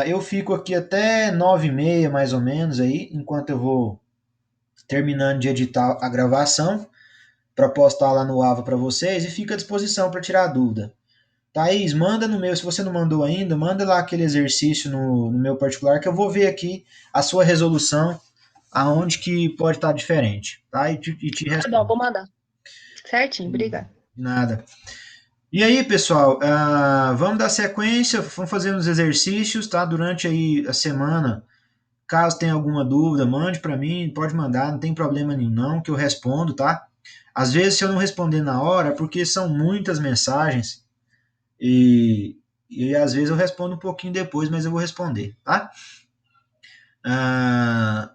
S1: Eu fico aqui até 9h30, mais ou menos, aí, enquanto eu vou terminando de editar a gravação, para postar lá no AVA para vocês, e fica à disposição para tirar dúvida. Thaís, manda no meu, se você não mandou ainda, manda lá aquele exercício no meu particular, que eu vou ver aqui a sua resolução aonde que pode estar diferente, tá? E te
S4: Tá bom,
S1: respondo.
S4: vou mandar. Certinho, obrigada.
S1: Nada. E aí, pessoal, vamos dar sequência, vamos fazer uns exercícios, tá? Durante aí a semana, caso tenha alguma dúvida, mande para mim, pode mandar, não tem problema nenhum não, que eu respondo, tá? Às vezes, se eu não responder na hora, é porque são muitas mensagens e às vezes eu respondo um pouquinho depois, mas eu vou responder, tá? Ah,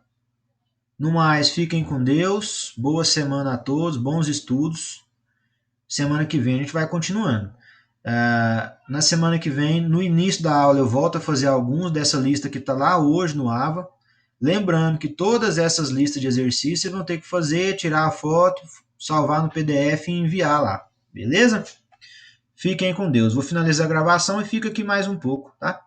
S1: no mais, fiquem com Deus, boa semana a todos, bons estudos. Semana que vem a gente vai continuando. Na semana que vem, no início da aula, eu volto a fazer alguns dessa lista que está lá hoje no AVA. Lembrando que todas essas listas de exercícios vocês vão ter que fazer, tirar a foto, salvar no PDF e enviar lá. Beleza? Fiquem com Deus. Vou finalizar a gravação e fica aqui mais um pouco, tá?